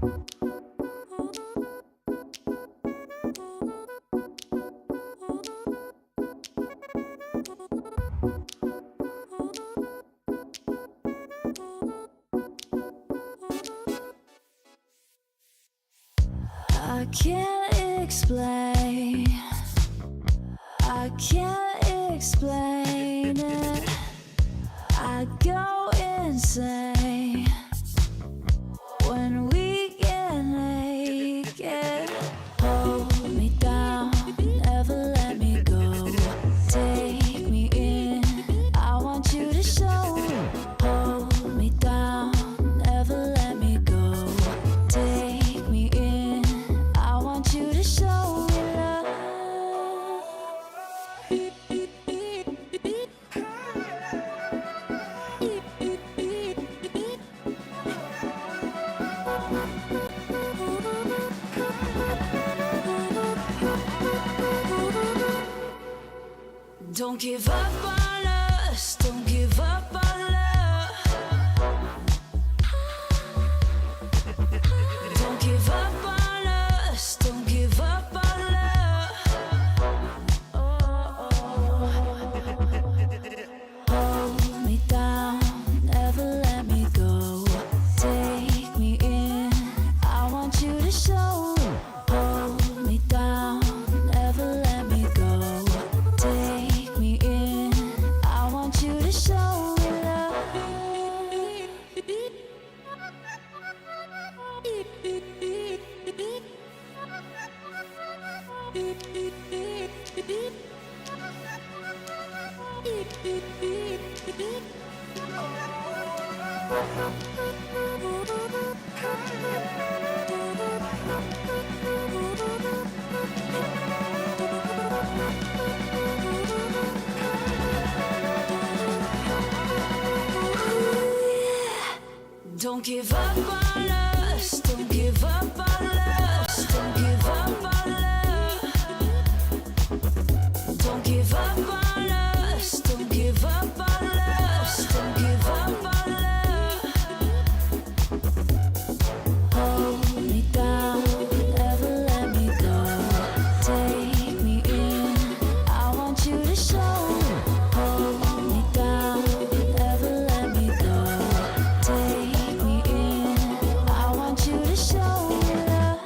I can't explain, I can't explain it. I go insane when we get naked. Hold me down, never let me go. Take me in, I want you to show. Hold me down, never let me go. Take me in, I want you to show me love. Don't give up on us, don't give up on love. Don't give up on us, don't give up on love. Hold me down, never let me go. Take me in, I want you to show. Hold me down, never let me go. Take me in, I want you to show me love. Don't give up on us, don't give up on us, don't give up on love. Don't give up on us, don't give up on us, don't give up on love. Hold me down, never let me go. Take me in, I want you to show. Hold me down, never let me go. Take me in, I want you to show me love.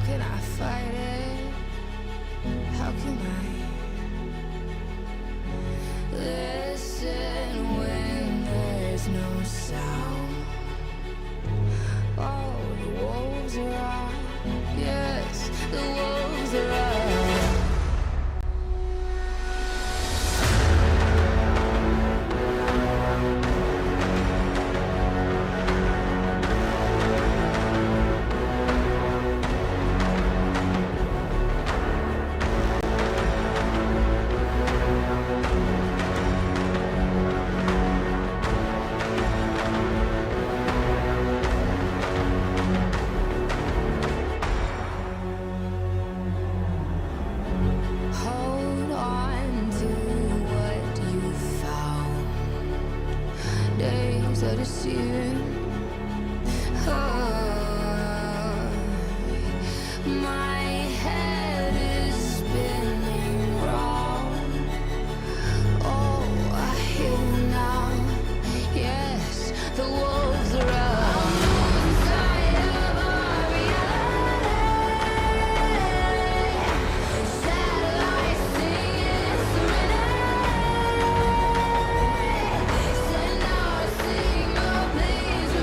can I fight it? How can I listen when there's no sound? Oh, the wolves are out. Yes, the wolves are out. Hold on to what you found. Days are deceiving. My head is spinning round. Oh, I hear you now. Yes, the wolves are out. I'm inside of our reality. Satellites singing serenade. Send out a signal, please.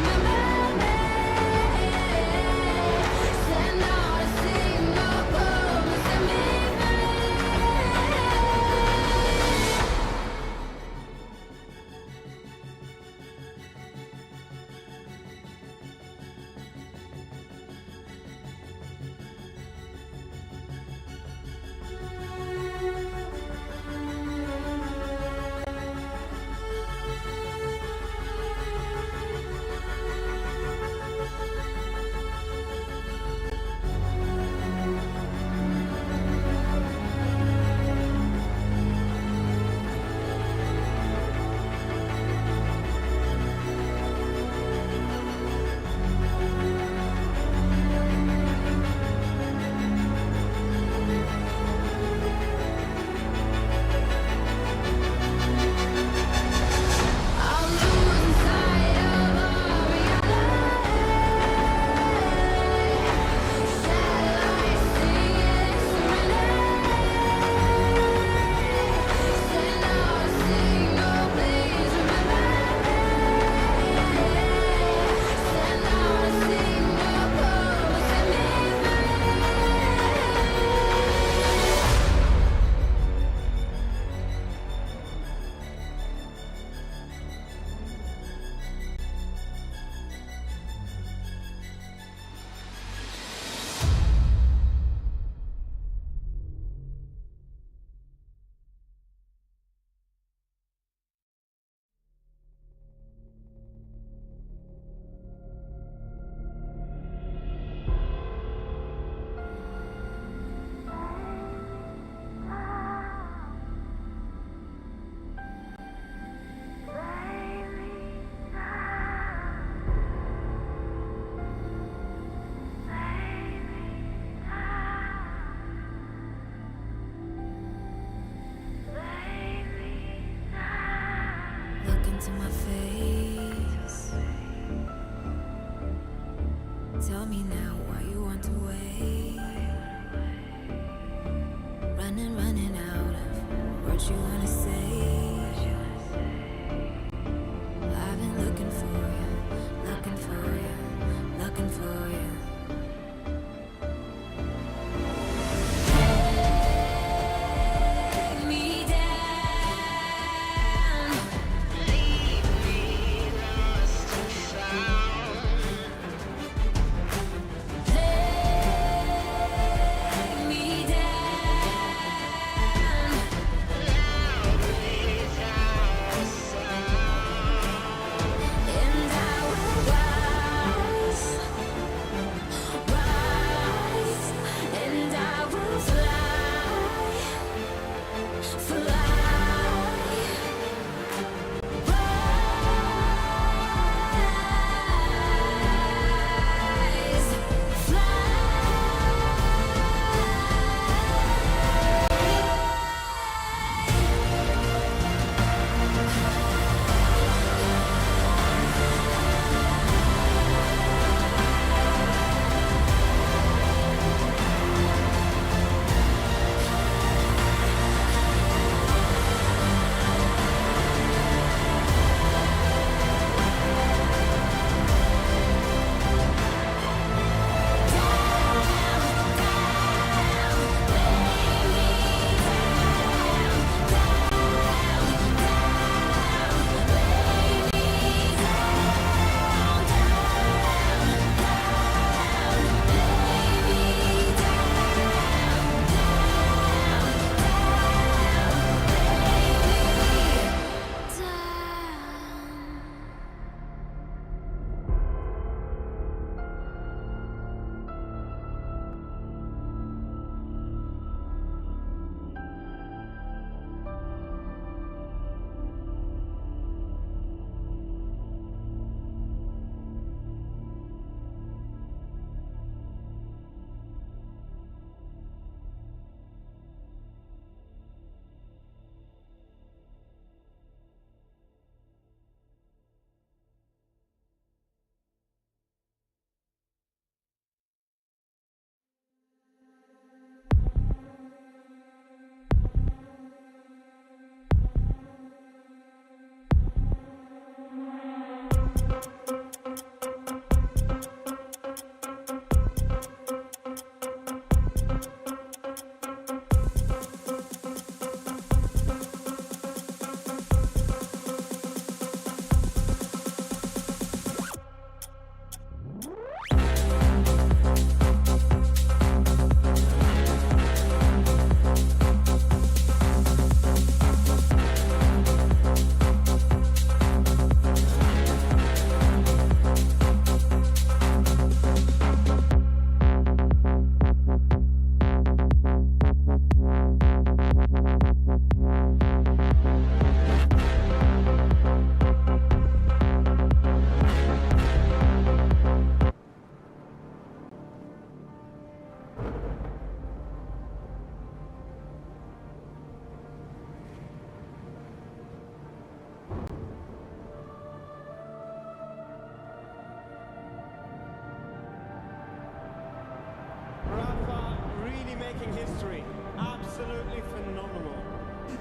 making history. Absolutely phenomenal.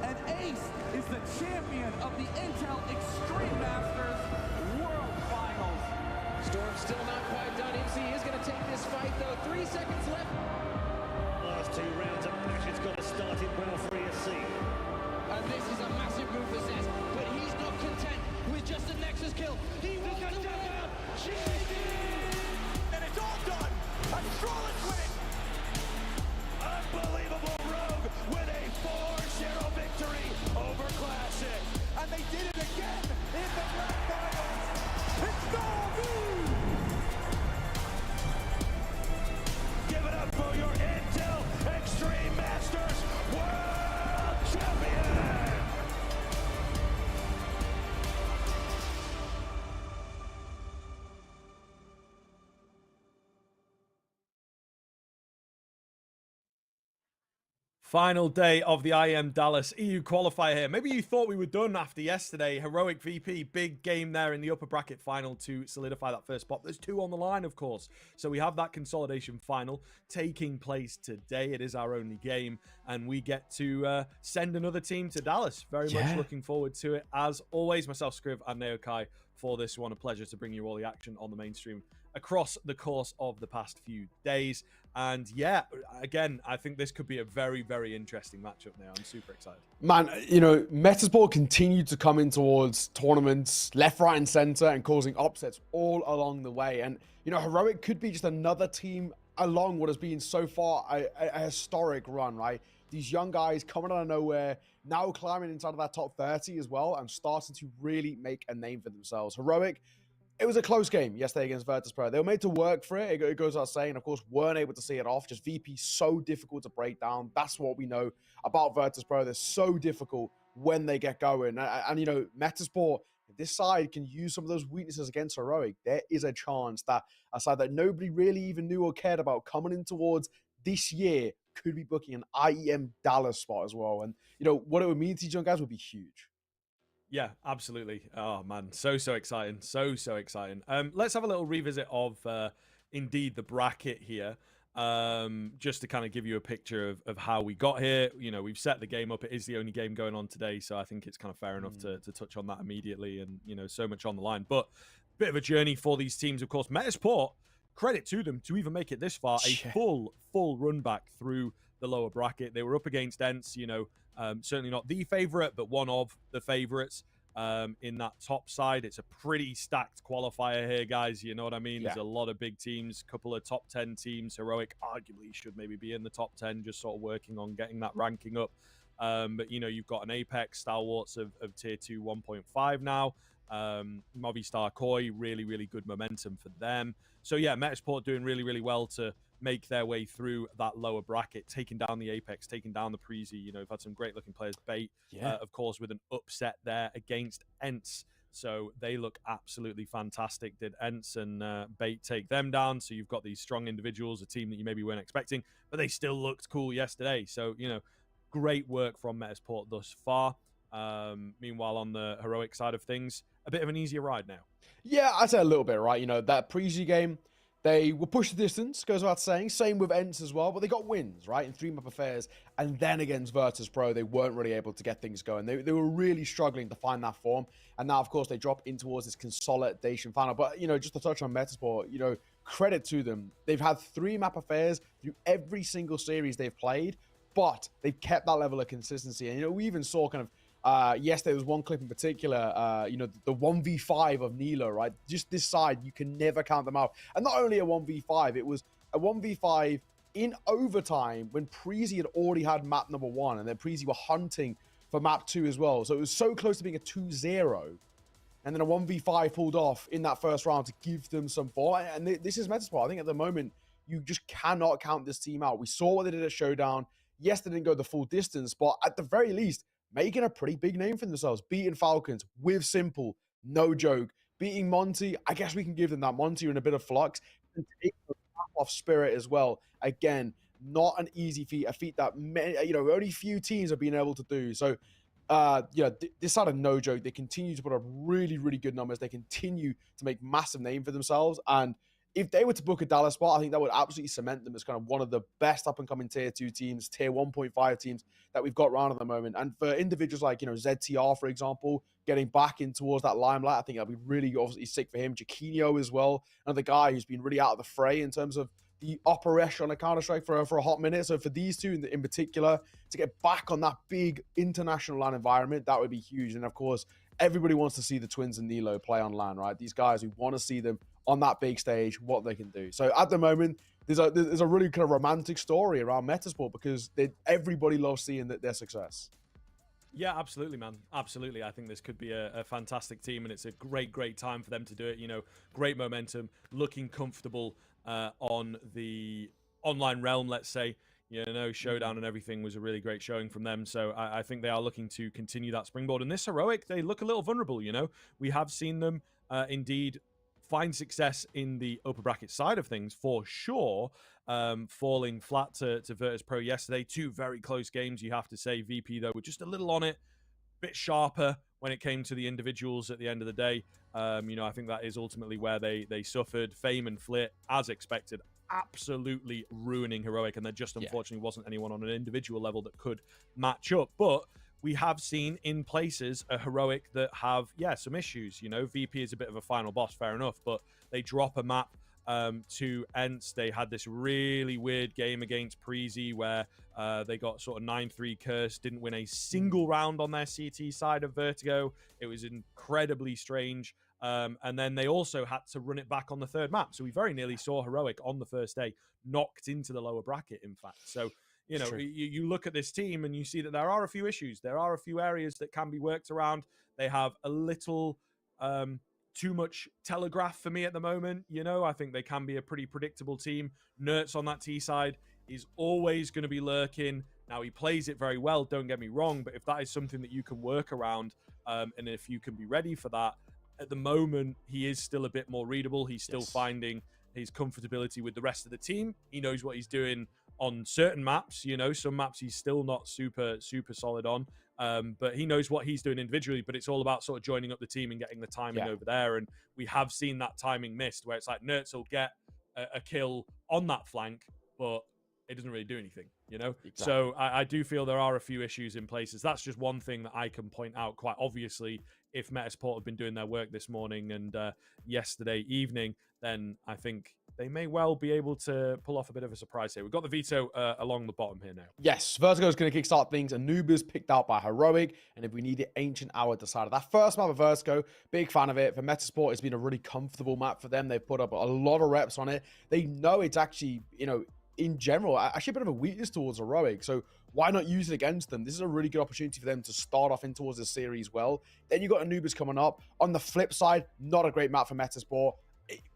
And Ace is the champion of the Intel Extreme Masters World Finals. Storm still not quite done. MC is going to take this fight, though. 3 seconds left. Last 2 rounds of match, it's got to start it well for ESC. And this is a massive move for Zez, but he's not content with just a Nexus kill. He wants to win out. And it's all done. Astralis winning. Unbelievable Rogue with a 4-0 victory over Classic. And they did it again in the grand finals. It's Gold! Give it up for your Intel Extreme Masters World Champion! Final day of the IEM Dallas EU qualifier here. Maybe you thought we were done after yesterday. Heroic VP, big game there in the upper bracket final to solidify that first spot. There's 2 on the line, of course. So we have that consolidation final taking place today. It is our only game, and we get to send another team to Dallas. Very much looking forward to it. As always, myself, Scriv, and Neokai for this one. A pleasure to bring you all the action on the mainstream across the course of the past few days. And yeah, again, I think this could be a very, very interesting matchup now. I'm super excited. Man, you know, Metizport continued to come in towards tournaments left, right, and center and causing upsets all along the way. And, you know, Heroic could be just another team along what has been so far a historic run, right? These young guys coming out of nowhere, now climbing inside of that top 30 as well and starting to really make a name for themselves. Heroic, it was a close game yesterday against Virtus.pro. They were made to work for it. It goes without saying. Of course, weren't able to see it off. Just VP so difficult to break down. That's what we know about Virtus.pro. They're so difficult when they get going. And you know, Metizport, if this side can use some of those weaknesses against Heroic, there is a chance that a side that nobody really even knew or cared about coming in towards this year could be booking an IEM Dallas spot as well. And, you know, what it would mean to these young guys would be huge. Yeah, absolutely. Oh, man. So exciting. So exciting. Let's have a little revisit of, indeed, the bracket here. Just to kind of give you a picture of how we got here. You know, we've set the game up. It is the only game going on today, so I think it's kind of fair enough to touch on that immediately. And, you know, so much on the line. But bit of a journey for these teams, of course. Metizport, credit to them to even make it this far. A full run back through the lower bracket. They were up against Ents, you know, certainly not the favorite, but one of the favorites in that top side. It's a pretty stacked qualifier here, guys. You know what I mean? There's a lot of big teams, a couple of top 10 teams. Heroic arguably should maybe be in the top 10, just sort of working on getting that ranking up. But, you know, you've got an Apex stalwarts of tier 2 1.5 now. Movistar Koi, really good momentum for them. So yeah, Metizport doing really well to make their way through that lower bracket, taking down the Apex, taking down the Prezi. You know, we've had some great looking players. Bait, of course, with an upset there against Ents. So they look absolutely fantastic. Did Ents and Bait take them down? So you've got these strong individuals, a team that you maybe weren't expecting, but they still looked cool yesterday. So, you know, great work from Metizport thus far. Meanwhile, on the Heroic side of things, a bit of an easier ride now. Yeah, I'd say a little bit, right? You know, that Prezi game, they were pushed the distance, goes without saying. Same with Ents as well, but they got wins, right? In 3-map affairs. And then against Virtus.pro, they weren't really able to get things going. They were really struggling to find that form. And now, of course, they drop in towards this consolidation final. But, you know, just to touch on Metizport, you know, credit to them. They've had 3-map affairs through every single series they've played, but they've kept that level of consistency. And, you know, we even saw kind of, yes, there was one clip in particular, you know, the 1v5 of Nila, right? Just this side, you can never count them out. And not only a 1v5, it was a 1v5 in overtime when Prezi had already had map number 1, and then Prezi were hunting for map 2 as well. So it was so close to being a 2-0. And then a 1v5 pulled off in that first round to give them some form. And this is Metizport. I think at the moment, you just cannot count this team out. We saw what they did at Showdown. Yes, they didn't go the full distance, but at the very least, making a pretty big name for themselves. Beating Falcons with Simple, no joke. Beating Monty, I guess we can give them that. Monty in a bit of flux. And take the cap off Spirit as well. Again, not an easy feat. A feat that, you know, only few teams have been able to do. So, yeah, this side of no joke. They continue to put up really good numbers. They continue to make massive name for themselves. And if they were to book a Dallas spot, I think that would absolutely cement them as kind of one of the best up-and-coming Tier 2 teams, Tier 1.5 teams that we've got around at the moment. And for individuals like, ZTR, for example, getting back in towards that limelight, I think that'd be really obviously sick for him. Jaquinho as well, another guy who's been really out of the fray in terms of the upper echelon of Counter-Strike for a hot minute. So for these two in particular, to get back on that big international LAN environment, that would be huge. And of course, everybody wants to see the Twins and Nilo play on LAN, right? These guys, we want to see them on that big stage, what they can do. So at the moment, there's a really kind of romantic story around Metizport because everybody loves seeing their success. Yeah, absolutely, man. Absolutely. I think this could be a fantastic team, and it's a great time for them to do it. Great momentum, looking comfortable on the online realm, let's say. Showdown and everything was a really great showing from them. So I think they are looking to continue that springboard. And this Heroic, they look a little vulnerable, We have seen them indeed find success in the upper bracket side of things for sure. Falling flat to Virtus Pro yesterday. 2 very close games, you have to say. VP, though, were just a little on it, bit sharper when it came to the individuals at the end of the day. I think that is ultimately where they suffered. Fame and Flit, as expected, absolutely ruining Heroic, and there just unfortunately wasn't anyone on an individual level that could match up. But we have seen in places a Heroic that have, some issues. VP is a bit of a final boss, fair enough, but they drop a map to Ents. They had this really weird game against Preezy where they got sort of 9-3 cursed, didn't win a single round on their CT side of Vertigo. It was incredibly strange. And then they also had to run it back on the 3rd map. So we very nearly saw Heroic on the first day knocked into the lower bracket, in fact. So, you look at this team and you see that there are a few issues. There are a few areas that can be worked around. They have a little too much telegraph for me at the moment. I think they can be a pretty predictable team. Nertz on that T side is always going to be lurking. Now, he plays it very well, don't get me wrong, but if that is something that you can work around, and if you can be ready for that, at the moment, he is still a bit more readable. He's still finding his comfortability with the rest of the team. He knows what he's doing on certain maps. Some maps he's still not super solid on. But he knows what he's doing individually, but it's all about sort of joining up the team and getting the timing over there. And we have seen that timing missed where it's like Nertz will get a kill on that flank, but it doesn't really do anything, Exactly. So I do feel there are a few issues in places. That's just one thing that I can point out quite obviously. If Metizport have been doing their work this morning and yesterday evening, then I think they may well be able to pull off a bit of a surprise here. We've got the veto along the bottom here now. Yes, Vertigo is going to kickstart things. Anubis picked out by Heroic, and if we need it, Ancient Hour decided. That first map of Vertigo, big fan of it. For Metizport, it's been a really comfortable map for them. They've put up a lot of reps on it. They know it's actually, in general, actually a bit of a weakness towards Heroic. So why not use it against them? This is a really good opportunity for them to start off in towards this series well. Then you got Anubis coming up. On the flip side, not a great map for Metizport.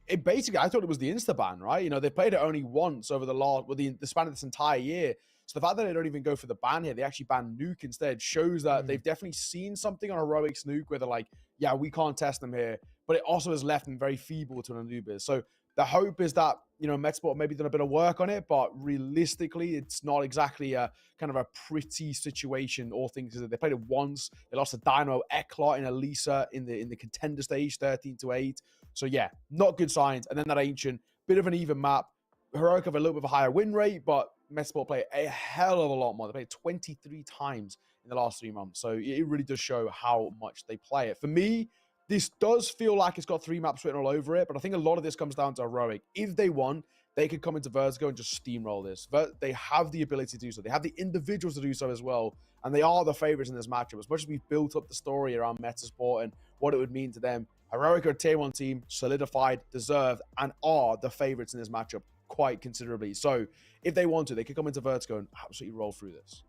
It basically, I thought it was the insta ban, right? They played it only once over the span of this entire year. So the fact that they don't even go for the ban here, they actually ban Nuke instead, shows that they've definitely seen something on Heroic's Nuke where they're like, yeah, we can't test them here. But it also has left them very feeble to an Anubis. So the hope is that, Metizport maybe done a bit of work on it, but realistically, it's not exactly a kind of a pretty situation, all things. They played it once. They lost to Dynamo Eklot in Elisa in the contender stage, 13-8. So yeah, not good signs. And then that Ancient, bit of an even map. Heroic have a little bit of a higher win rate, but Metizport play a hell of a lot more. They played 23 times in the last 3 months. So it really does show how much they play it. For me, this does feel like it's got 3 maps written all over it, but I think a lot of this comes down to Heroic. If they won, they could come into Vertigo and just steamroll this. They have the ability to do so. They have the individuals to do so as well, and they are the favorites in this matchup. As much as we've built up the story around Metizport and what it would mean to them, Heroic are a tier 1 team, solidified, deserved, and are the favorites in this matchup quite considerably. So if they want to, they could come into Vertigo and absolutely roll through this.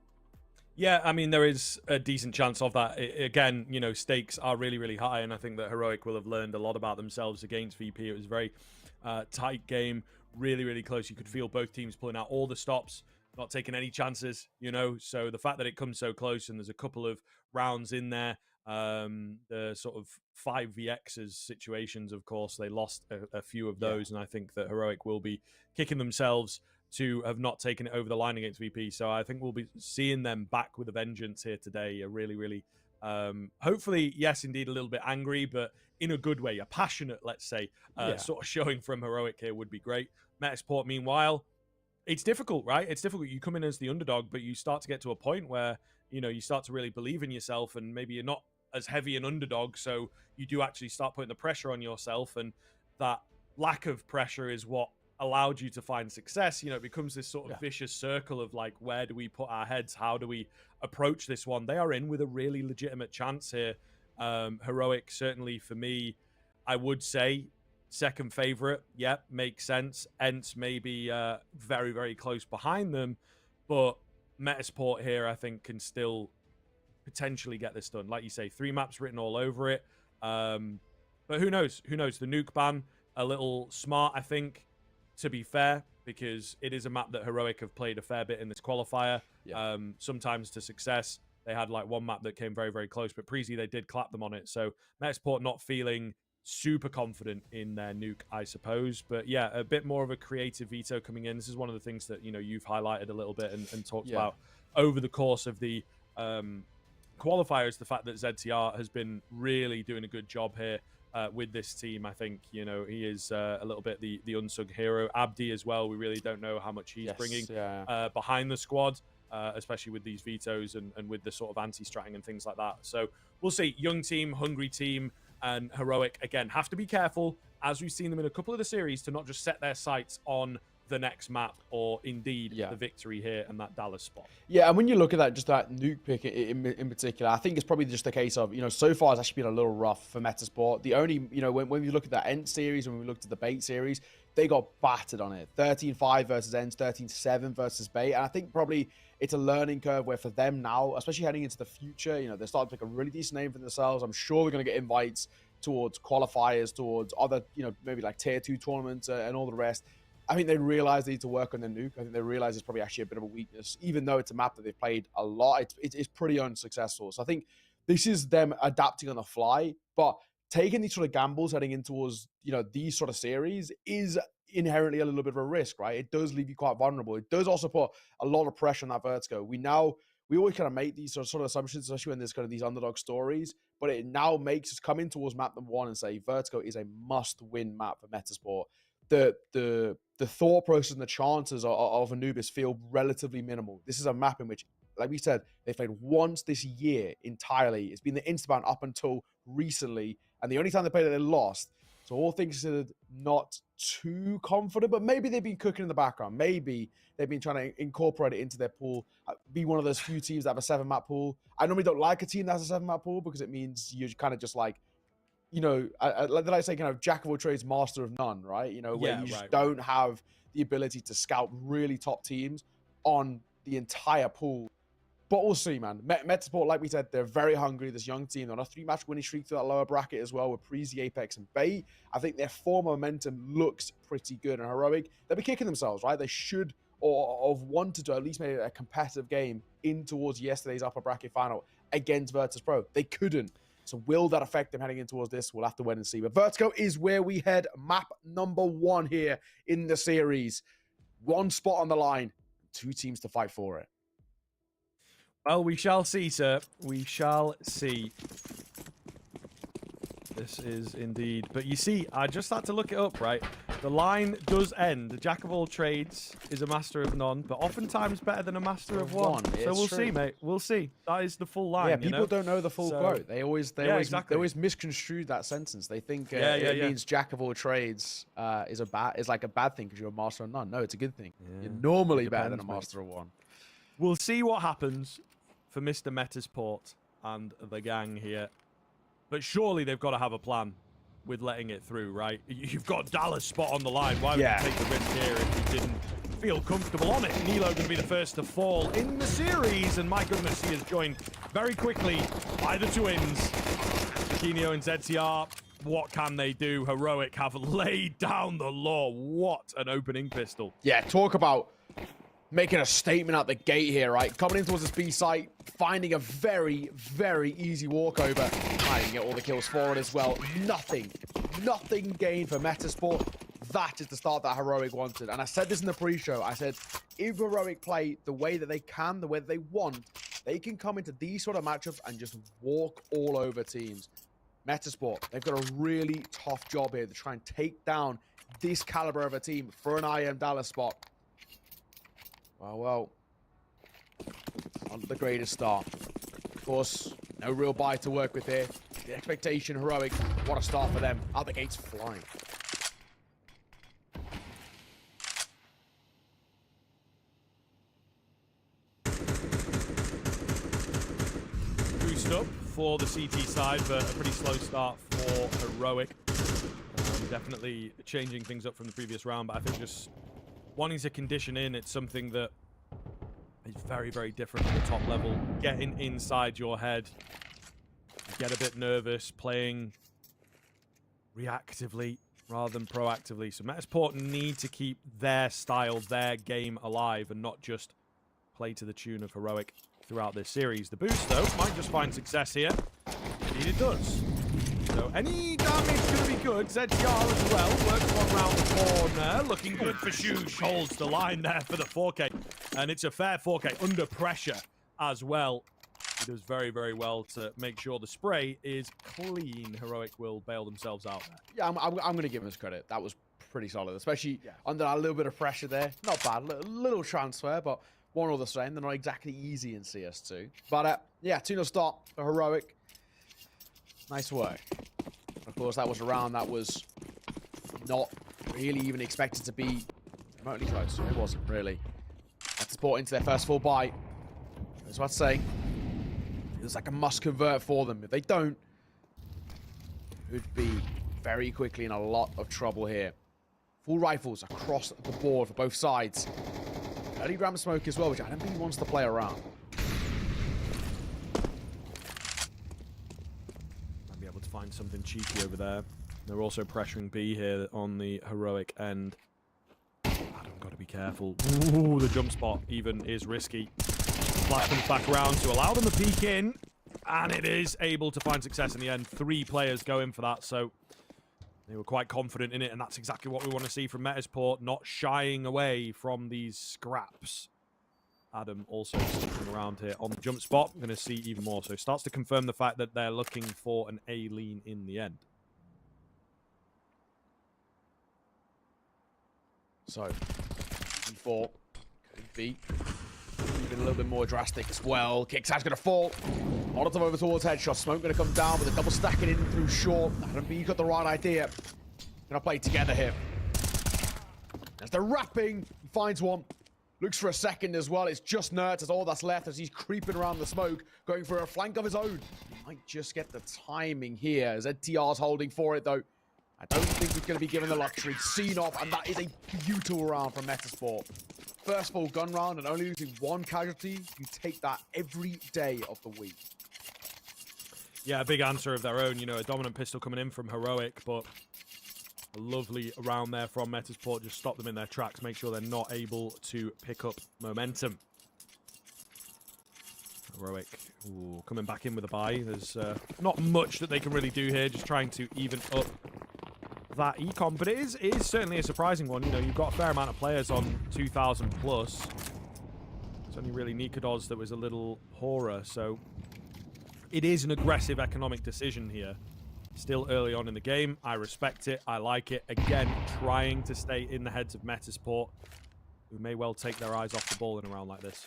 Yeah, I mean, there is a decent chance of that. Again, stakes are really, really high, and I think that Heroic will have learned a lot about themselves against VP. It was a very tight game, really, really close. You could feel both teams pulling out all the stops, not taking any chances, So the fact that it comes so close and there's a couple of rounds in there, the sort of 5vx's situations, of course, they lost a few of those, and I think that Heroic will be kicking themselves to have not taken it over the line against VP. So I think we'll be seeing them back with a vengeance here today. A really, really Hopefully, yes, indeed, a little bit angry, but in a good way, a passionate, let's say, sort of showing from Heroic here would be great. Metizport, meanwhile, it's difficult, right? It's difficult. You come in as the underdog, but you start to get to a point where, you know, you start to really believe in yourself, and maybe you're not as heavy an underdog, so you do actually start putting the pressure on yourself, and that lack of pressure is what allowed you to find success. You know, it becomes this sort of vicious circle of like, where do we put our heads? How do we approach this one? They are in with a really legitimate chance here. Heroic, certainly for me, I would say second favorite. Yep, makes sense. Ents maybe very, very close behind them, but Metizport here, I think, can still potentially get this done. Like you say, 3 maps written all over it. But who knows? Who knows? The nuke ban, a little smart, I think, to be fair, because it is a map that Heroic have played a fair bit in this qualifier, sometimes to success. They had like one map that came very, very close, but Preezy, they did clap them on it. So Metizport not feeling super confident in their nuke, I suppose. But yeah, a bit more of a creative veto coming in. This is one of the things that, you know, you've highlighted a little bit and talked about over the course of the qualifiers, the fact that ZTR has been really doing a good job here with this team. I think, you know, he is a little bit the unsung hero. Abdi as well, we really don't know how much he's bringing behind the squad, especially with these vetoes and with the sort of anti-stratting and things like that. So we'll see. Young team, hungry team, and Heroic, again, have to be careful, as we've seen them in a couple of the series, to not just set their sights on the next map or indeed the victory here and that Dallas spot. Yeah, and when you look at that, just that nuke pick in particular, I think it's probably just a case of, you know, so far it's actually been a little rough for Metizport. The only, you know, when we look at that Ent series, when we looked at the Bait series, they got battered on it. 13-5 versus Ents, 13-7 versus Bait. And I think probably it's a learning curve where for them now, especially heading into the future, you know, they're starting to pick a really decent name for themselves. I'm sure they're going to get invites towards qualifiers, towards other, you know, maybe like tier 2 tournaments and all the rest. I think they realize they need to work on the nuke. I think they realize it's probably actually a bit of a weakness, even though it's a map that they've played a lot. It's pretty unsuccessful. So I think this is them adapting on the fly, but taking these sort of gambles heading in towards, you know, these sort of series is inherently a little bit of a risk, right? It does leave you quite vulnerable. It does also put a lot of pressure on that Vertigo. We always kind of make these sort of assumptions, especially when there's kind of these underdog stories, but it now makes us come in towards map number 1 and say Vertigo is a must-win map for Metizport. The thought process and the chances of Anubis feel relatively minimal. This is a map in which, like we said, they played once this year entirely. It's been the Instaban up until recently, and the only time they played it, they lost. So all things considered, not too confident, but maybe they've been cooking in the background. Maybe they've been trying to incorporate it into their pool, be one of those few teams that have a 7-map pool. I normally don't like a team that has a 7-map pool because it means you're kind of just like, you know, like I say, kind of jack of all trades, master of none, right? You know, where you just don't have the ability to scout really top teams on the entire pool. But we'll see, man. Metizport, like we said, they're very hungry. This young team, they're on a 3-match winning streak through that lower bracket as well with Preezy, Apex, and Bait. I think their form momentum looks pretty good. And Heroic, they'll be kicking themselves, right? They should, or have wanted to at least make a competitive game in towards yesterday's upper bracket final against Virtus Pro. They couldn't. So will that affect them heading in towards this? We'll have to wait and see. But Vertigo is where we head. Map number 1 here in the series. 1 spot on the line. 2 teams to fight for it. Well, we shall see, sir. We shall see. This is indeed. But you see, I just had to look it up, right? The line does end. The jack of all trades is a master of none, but oftentimes better than a master of one. So we'll see, mate. We'll see. That is the full line. Yeah, people don't know the full quote. They always misconstrue that sentence. They think it means jack of all trades is like a bad thing because you're a master of none. No, it's a good thing. You're normally better than a master of one. We'll see what happens for Mr. Metizport and the gang here. But surely they've got to have a plan with letting it through, right? You've got Dallas spot on the line. Why would you take the risk here if you didn't feel comfortable on it? Nilo going to be the first to fall in the series. And my goodness, he is joined very quickly by the twins. Kinio and ZTR, what can they do? Heroic have laid down the law. What an opening pistol. Yeah, talk about making a statement out the gate here, right? Coming in towards this B site, finding a very, very easy walkover. I didn't get all the kills for it as well. Nothing gained for Metizport. That is the start that Heroic wanted. And I said this in the pre-show. I said, if Heroic play the way that they can, the way that they want, They can come into these sort of matchups and just walk all over teams. Metizport, they've got a really tough job here to try and take down this caliber of a team for an IEM Dallas spot. Well, not the greatest start. Of course, no real buy to work with here. The expectation, heroic. What a start for them. Out the gates flying. Boost up for the CT side, but a pretty slow start for heroic. Definitely changing things up from the previous round, but I think just wanting to condition in, it's something that is very, very different at the top level. Getting inside your head, you get a bit nervous, playing reactively rather than proactively. So Metizport need to keep their style, their game alive, and not just play to the tune of heroic throughout this series. The boost, though, might just find success here. Indeed it does. So any damage going to be good. ZTR as well works one round the corner. Looking good for Shush. Holds the line there for the 4K. And it's a fair 4K under pressure as well. He does very, very well to make sure the spray is clean. Heroic will bail themselves out there. Yeah, I'm going to give him his credit. That was pretty solid, especially under a little bit of pressure there. Not bad. Little transfer, but one or the same. They're not exactly easy in CS2. But yeah, 2-0 start for heroic. Nice work. Of course, that was a round that was not really even expected to be remotely close. It wasn't really. Metizport into their first full buy. I was about to say, it was like a must convert for them. If they don't, it would be very quickly in a lot of trouble here. Full rifles across the board for both sides. Early gram smoke as well, which I don't think he wants to play around. Find something cheeky over there. They're also pressuring B here on the heroic end. Adam, got to be careful. Ooh, the jump spot even is risky. Flash comes back around to allow them to peek in, and it is able to find success in the end. 3 players go in for that, so they were quite confident in it, and that's exactly what we want to see from Metizport, not shying away from these scraps. Adam also sticking around here on the jump spot. We're going to see even more. So starts to confirm the fact that they're looking for an A lean in the end. So, E4 could be even a little bit more drastic as well. Kicksad's going to fall. Molotov over towards headshot. Smoke going to come down with a double stacking in through short. Adam B got the right idea. Going to play together here. As they're wrapping, he finds one. Looks for a second as well. It's just Nert as all that's left as he's creeping around the smoke, going for a flank of his own. He might just get the timing here. ZTR's holding for it, though. I don't think he's going to be given the luxury. Seen off, and that is a beautiful round from Metizport. First full gun round and only losing 1 casualty. You take that every day of the week. Yeah, a big answer of their own. You know, a dominant pistol coming in from heroic, but a lovely round there from Metizport. Just stop them in their tracks, make sure they're not able to pick up momentum. Heroic coming back in with a buy. There's not much that they can really do here, just trying to even up that econ, but it is certainly a surprising one. You know, you've got a fair amount of players on 2,000 plus. It's only really Nikodos that was a little poorer, so it is an aggressive economic decision here. Still early on in the game. I respect it. I like it. Again, trying to stay in the heads of Metizport, who may well take their eyes off the ball in a round like this.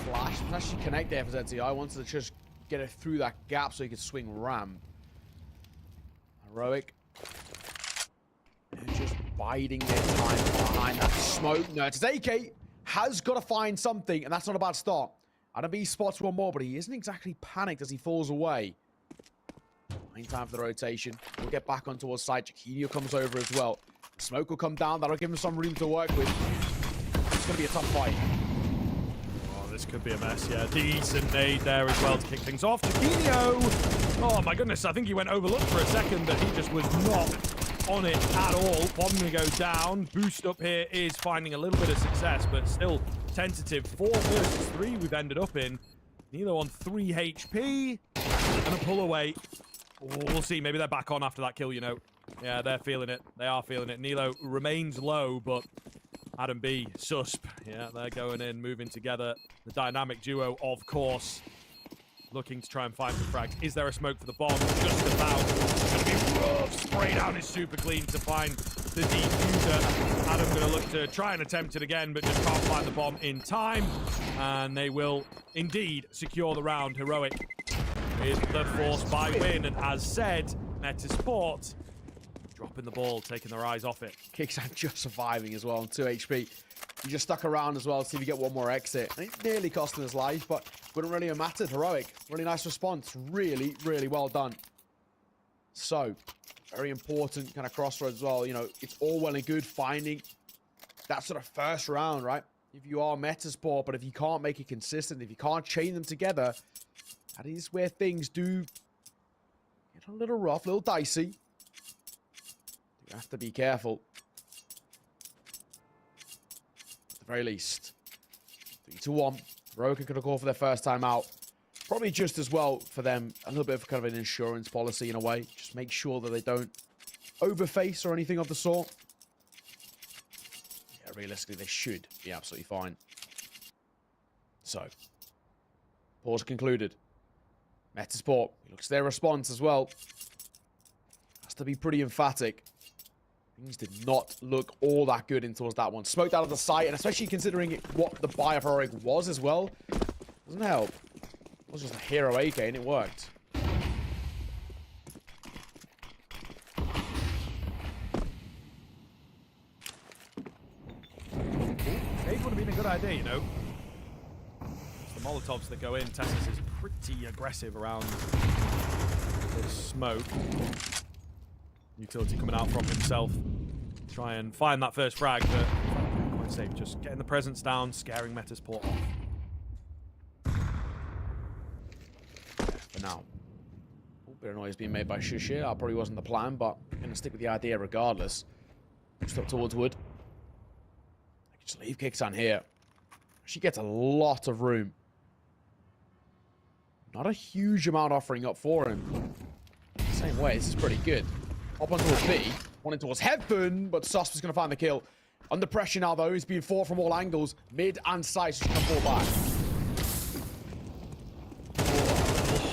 Flash was actually connect there for ZTI. I wanted to just get it through that gap so he could swing ram. Heroic. And just biding their time behind that smoke. No, it's AK. Has got to find something, and that's not a bad start. Adam B spots one more, but he isn't exactly panicked as he falls away. In time for the rotation. We'll get back on towards side. Chiquinho comes over as well. Smoke will come down. That'll give him some room to work with. It's going to be a tough fight. Oh, this could be a mess, yeah. Decent nade there as well to kick things off. Chiquinho! Oh, my goodness. I think he went overlooked for a second, but he just was not on it at all. Bomb going to go down. Boost up here is finding a little bit of success, but still tentative. 4 versus 3 we've ended up in. Nilo on 3 HP and a pull away. Oh, we'll see. Maybe they're back on after that kill, you know. Yeah, they're feeling it. They are feeling it. Nilo remains low, but Adam B, Susp. Yeah, they're going in, moving together. The dynamic duo, of course, looking to try and find the frags. Is there a smoke for the bomb? Just about. It's going to be rough. Spray down is super clean to find the defuser. Adam going to look to try and attempt it again, but just can't find the bomb in time. And they will indeed secure the round. Heroic is the force by win. And as said, Metizport dropping the ball, taking their eyes off it. Kicksan just surviving as well on 2 HP. He just stuck around as well to see if he get one more exit. And it nearly cost him his life, but wouldn't really have mattered. Heroic. Really nice response. Really, really well done. So, very important kind of crossroads as well. You know, it's all well and good finding that sort of first round, right? If you are Metizport, but if you can't make it consistent, if you can't chain them together, that is where things do get a little rough, a little dicey. You have to be careful. At the very least. 3-1. Roken could have called for their first time out. Probably just as well for them, a little bit of kind of an insurance policy in a way. Just make sure that they don't overface or anything of the sort. Yeah, realistically, they should be absolutely fine. So, pause concluded. Metizport, looks their response as well. Has to be pretty emphatic. Things did not look all that good in towards that one. Smoked out of the sight, and especially considering what the buy of Heroic was as well. Doesn't help. It was just a hero AK, and it worked. It would have been a good idea, you know. It's the Molotovs that go in. Tessus is pretty aggressive around the smoke. Utility coming out from himself. Try and find that first frag, but quite safe. Just getting the presence down, scaring Metizport off. For now. A bit of noise being made by Shush here. That probably wasn't the plan, but I'm going to stick with the idea regardless. Just up towards wood. I can just leave Kicksan here. She gets a lot of room. Not a huge amount offering up for him. Same way, this is pretty good. Up onto a B. Wanting towards heaven, but Susp is going to find the kill. Under pressure now, though. He's being fought from all angles. Mid and side. He's going to fall back.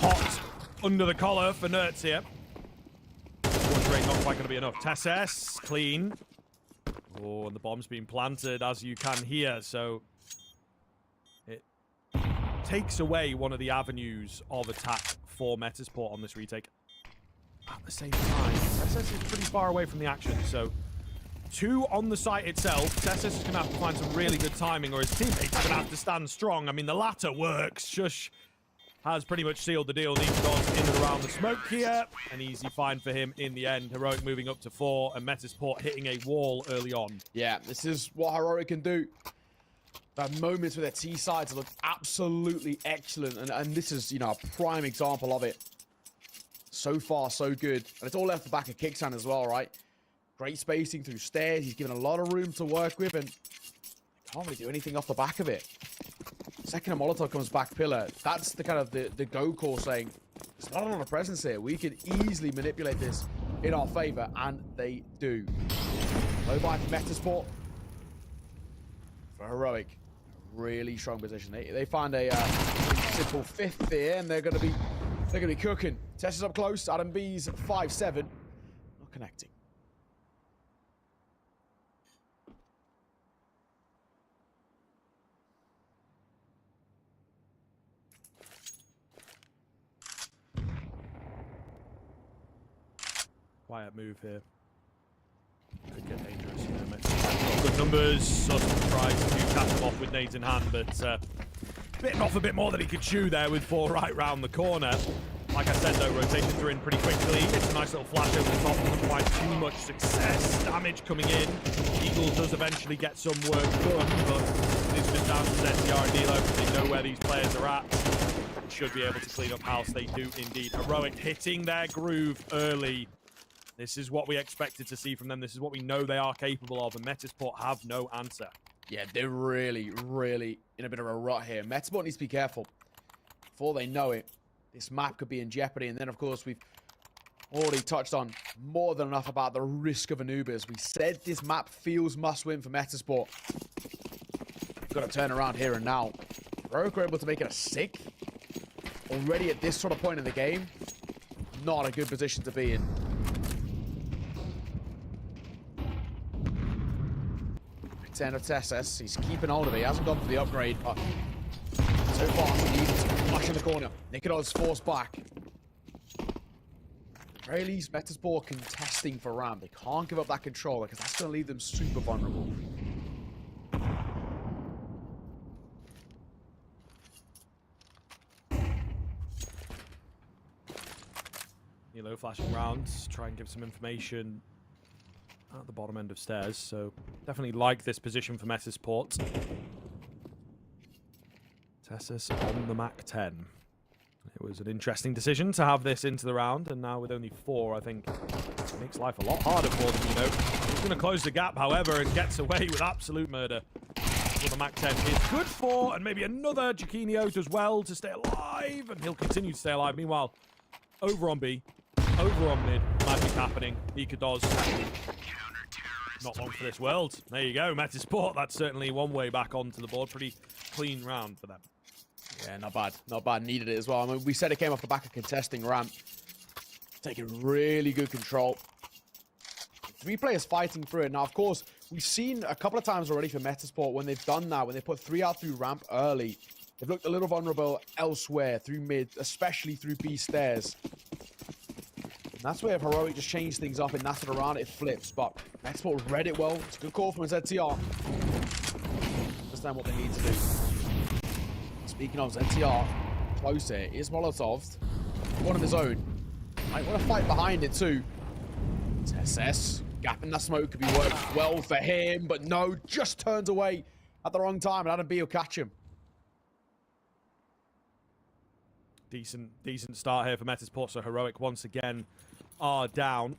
Hot under the collar for Nerds here. One rate not quite going to be enough. Tessus, clean. Oh, and the bomb's been planted, as you can hear, so it takes away one of the avenues of attack for Metizport on this retake. At the same time, Tessus is pretty far away from the action, so 2 on the site itself. Tessus is going to have to find some really good timing, or his teammates are going to have to stand strong. I mean, the latter works. Shush has pretty much sealed the deal. Needs goes in and around the smoke here. An easy find for him in the end. Heroic moving up to 4, and Metizport hitting a wall early on. Yeah, this is what Heroic can do. That moments with their T sides look absolutely excellent, and this is, you know, a prime example of it. So far, so good. And it's all left the back of Kicksan as well, right? Great spacing through stairs. He's given a lot of room to work with, and can't really do anything off the back of it. Second a Molotov comes back pillar. That's the kind of the go call saying, there's not a lot of presence here. We can easily manipulate this in our favor, and they do. Low buy for Metizport. For Heroic, really strong position. They find a simple 5th here, and they're going to be cooking. Tessus up close. Adam B's 5-7. Not connecting. Quiet move here. Could get dangerous. You know, good numbers. Susp tries to cap them off with nades in hand, but bitten off a bit more than he could chew there with 4 right round the corner. Like I said, though, rotations are in pretty quickly. It's a nice little flash over the top. Doesn't find too much success. Damage coming in. Eagle does eventually get some work done, but it's just down to ZTR and Delo. They know where these players are at. Should be able to clean up house. They do indeed. Heroic hitting their groove early. This is what we expected to see from them. This is what we know they are capable of, and Metizport have no answer. Yeah, they're really, really in a bit of a rut here. Metizport needs to be careful. Before they know it, this map could be in jeopardy. And then, of course, we've already touched on more than enough about the risk of Anubis. We said this map feels must-win for Metizport. Got to turn around here and now. Heroic are able to make it a 6th. Already at this sort of point in the game, not a good position to be in. Return of TSS. He's keeping hold of it. He hasn't gone for the upgrade, but so far, he's flash in the corner. Nikod's forced back. Very least, Metizport contesting for ramp. They can't give up that controller because that's going to leave them super vulnerable. Nilo flashing rounds, try and give some information at the bottom end of stairs. So definitely like this position for Metizport. Tessus on the Mac 10. It was an interesting decision to have this into the round, and now with only 4, I think it makes life a lot harder for them, you know. He's going to close the gap, however, and gets away with absolute murder. What the Mac 10 is good for, and maybe another Jaquinho does well to stay alive, and he'll continue to stay alive. Meanwhile, over on B, over on mid, magic happening. Nika does. Not long for this world. There you go, Metizport. That's certainly one way back onto the board. Pretty clean round for them. Yeah, not bad. Not bad. Needed it as well. I mean, we said it came off the back of contesting ramp. Taking really good control. 3 players fighting through it. Now, of course, we've seen a couple of times already for Metizport when they've done that, when they put 3 out through ramp early. They've looked a little vulnerable elsewhere, through mid, especially through B stairs. And that's where Heroic just changed things up in that sort of round. It flips, but Metizport read it well. It's a good call from ZTR. Understand what they need to do. Speaking of ZTR, close here. Is Molotov. One of his own. Might want to fight behind it too. SS. Gap in that smoke could be worked well for him, but no, just turns away at the wrong time, and Adam B will catch him. Decent start here for Metizport, so Heroic once again are down.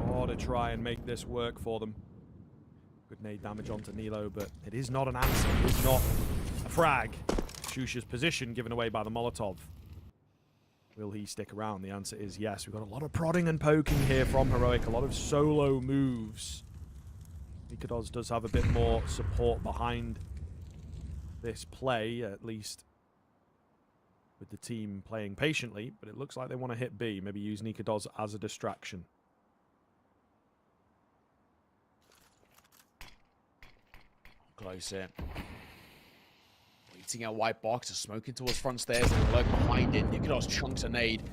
Oh, to try and make this work for them. Good nade damage onto Nilo, but it is not an answer. It is not a frag. Shusha's position given away by the Molotov. Will he stick around? The answer is yes. We've got a lot of prodding and poking here from Heroic. A lot of solo moves. Nikodos does have a bit more support behind this play, at least with the team playing patiently, but it looks like they want to hit B. Maybe use Nikodos as a distraction. Close here. Waiting out white box, smoking towards front stairs and lurk behind it. Nikodos chunks a nade.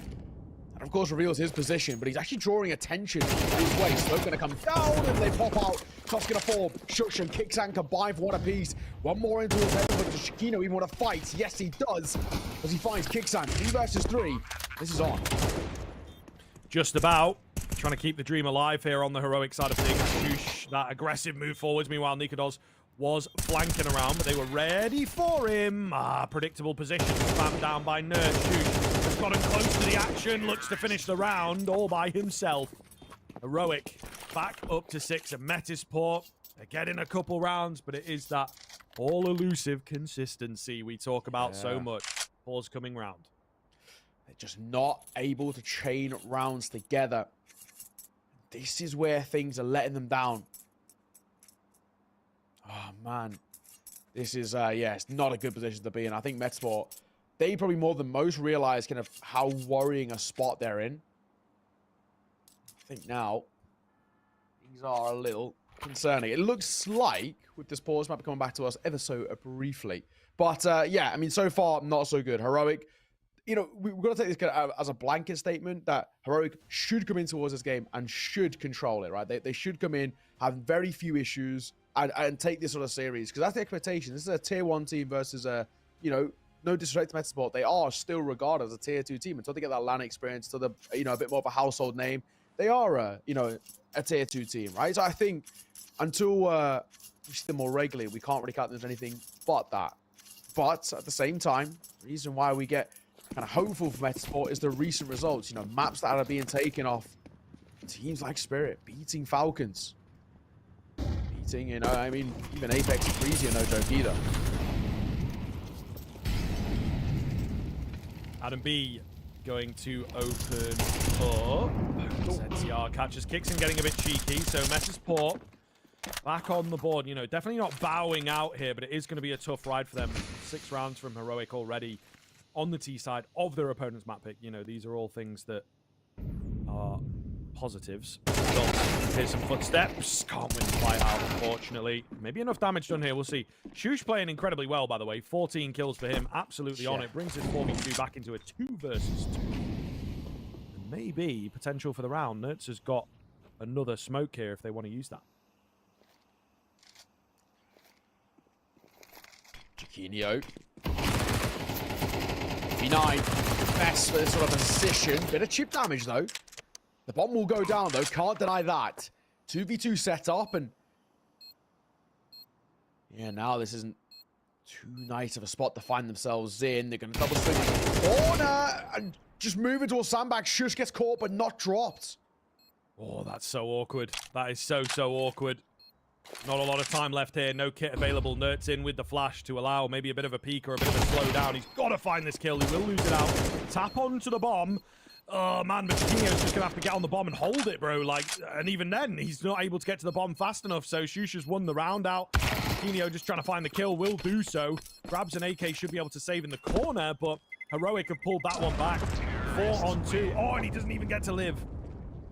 And of course reveals his position, but he's actually drawing attention his way. Smoke gonna come down and they pop out. Toss gonna fall. Shush and Kicksan combine for 1 apiece. One more into his head, but does Jaquinho even want to fight? Yes, he does. As he finds Kicksan. 3 versus 3. This is on. Just about. Trying to keep the dream alive here on the Heroic side of things. Shush, that aggressive move forwards. Meanwhile, Nikodos was flanking around, but they were ready for him. Predictable position. Spammed down by Nerd. Shush has gotten close to the action. Looks to finish the round all by himself. Heroic back up to 6 at Metizport. They're getting a couple rounds, but it is that all-elusive consistency we talk about so much. Pause coming round. They're just not able to chain rounds together. This is where things are letting them down. Oh, man. This is, yeah, it's not a good position to be in. I think Metizport, they probably more than most realize kind of how worrying a spot they're in. I think now things are a little concerning. It looks like, with this pause, might be coming back to us ever so briefly. But, yeah, I mean, so far, not so good. Heroic, you know, we've got to take this as a blanket statement that Heroic should come in towards this game and should control it, right? They should come in, have very few issues, and take this sort of series, because that's the expectation. This is a tier 1 team versus a, you know, no disrespect to Metizport, they are still regarded as a tier 2 team until they get that LAN experience, to the, you know, a bit more of a household name. They are a, you know, a tier 2 team, right? So I think until we see them more regularly, we can't really count them as anything but that. But at the same time, the reason why we get kind of hopeful for Metizport is the recent results. You know, maps that are being taken off teams like Spirit, beating Falcons. You know, I mean, even Apex and Breezy are no joke either. Adam B going to open up. ZTR catches kicks and getting a bit cheeky. So Metizport back on the board. You know, definitely not bowing out here, but it is going to be a tough ride for them. 6 rounds from Heroic already on the T side of their opponent's map pick. You know, these are all things that are positives. Here's some footsteps. Can't win the fight out, unfortunately. Maybe enough damage done here. We'll see. Shush playing incredibly well, by the way. 14 kills for him. Absolutely on it. Brings his 4v2 back into a 2 versus 2. And maybe potential for the round. Nerds has got another smoke here if they want to use that. Chiquinho. V9. Best for this sort of position. Bit of chip damage, though. The bomb will go down, though. Can't deny that. 2v2 set up, and... yeah, now this isn't too nice of a spot to find themselves in. They're going to double swing the corner and just move into a sandbag. Shush gets caught, but not dropped. Oh, that's so awkward. That is so awkward. Not a lot of time left here. No kit available. Nert's in with the flash to allow maybe a bit of a peek or a bit of a slowdown. He's got to find this kill. He will lose it out. Tap onto the bomb. Oh, man, but Chiquinho's just going to have to get on the bomb and hold it, bro. Like, and even then, he's not able to get to the bomb fast enough, so Shush has won the round out. Chiquinho just trying to find the kill, will do so. Grabs an AK, should be able to save in the corner, but Heroic have pulled that one back. 4 on 2. Oh, and he doesn't even get to live.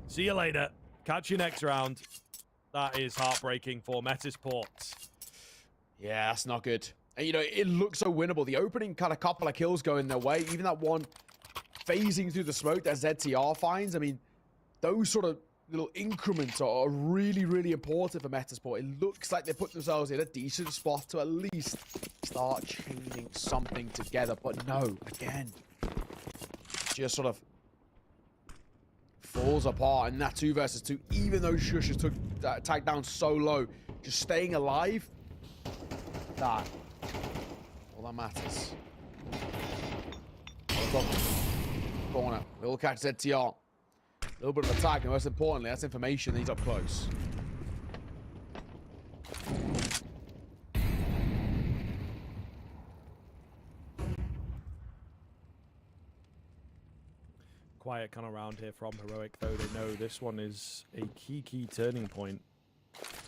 See you later. Catch you next round. That is heartbreaking for Metizport. Yeah, that's not good. And, you know, it looks so winnable. The opening kind of couple of kills going their way. Even that one phasing through the smoke that ZTR finds. I mean, those sort of little increments are really important for Metizport. It looks like they put themselves in a decent spot to at least start chaining something together. But no, again, just sort of falls apart in that 2 versus 2. Even though Shush has took that tag down so low, just staying alive, that all that matters. Corner. Will catch ZTR. A little bit of attack, and most importantly, that's information that he's up close. Quiet kind of round here from Heroic, though. They know this one is a key turning point.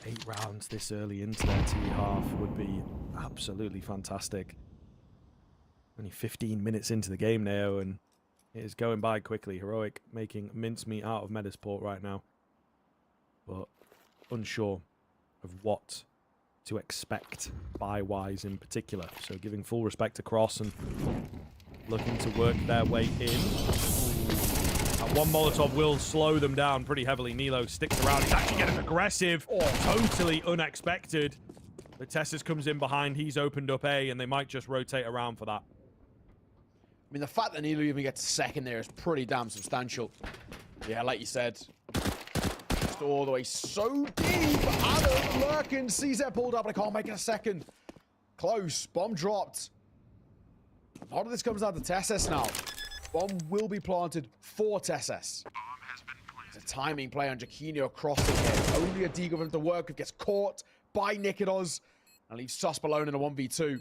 8 rounds this early into their T half would be absolutely fantastic. Only 15 minutes into the game now, and it is going by quickly. Heroic making mincemeat out of Metizport right now, but unsure of what to expect buy-wise in particular. So giving full respect to Cross and looking to work their way in. And one Molotov will slow them down pretty heavily. Nilo sticks around. He's actually getting aggressive. Totally unexpected. The Tessus comes in behind. He's opened up A, and they might just rotate around for that. I mean, the fact that Nilo even gets second there is pretty damn substantial. Yeah, like you said, just all the way so deep. Adam Lurkin sees it pulled up, but I can't make it a second. Close. Bomb dropped. A lot of this comes down to Tessus now. Bomb will be planted for Tessus. It's a timing play on Chiquinho crossing here. Only a deagle for him to work with. Gets caught by Nikidos and leaves Sus alone in a 1v2.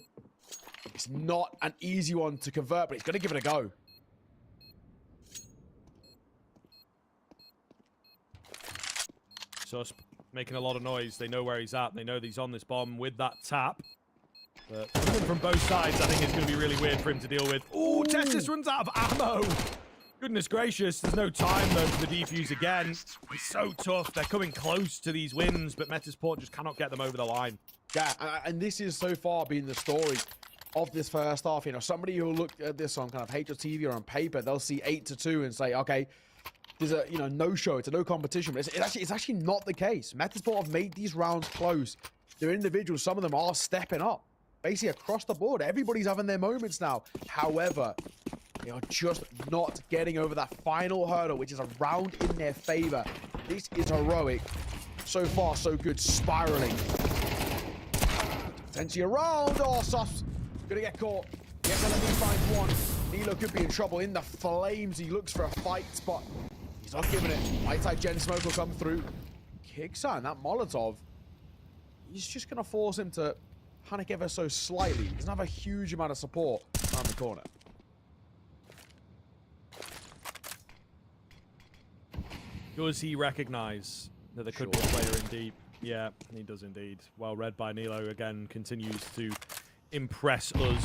It's not an easy one to convert, but he's going to give it a go. Sus making a lot of noise. They know where he's at. They know that he's on this bomb with that tap. But coming from both sides, I think it's going to be really weird for him to deal with. Ooh, Tessus runs out of ammo. Goodness gracious, there's no time, though, for the defuse again. It's so tough. They're coming close to these wins, but Metizport just cannot get them over the line. Yeah, and this is so far been the story of this first half. You know, somebody who will look at this on kind of HLTV or on paper, they'll see 8-2 and say, okay, there's a, you know, no-show. It's a no competition. But it's actually not the case. Metizport have made these rounds close. They're individuals. Some of them are stepping up. Basically across the board. Everybody's having their moments now. However, they are just not getting over that final hurdle, which is a round in their favor. This is Heroic. So far, so good. Spiraling. Potentially around. Oh, Sus gonna get caught. Yes, let me find one. Nilo could be in trouble in the flames. He looks for a fight, but he's not giving it. Right side Gen Smoke will come through. Kicks on that Molotov. He's just gonna force him to panic ever so slightly. He doesn't have a huge amount of support around the corner. Does he recognize that there could be a player in deep? Yeah, he does indeed. Well read by Nilo. Again, continues to impress us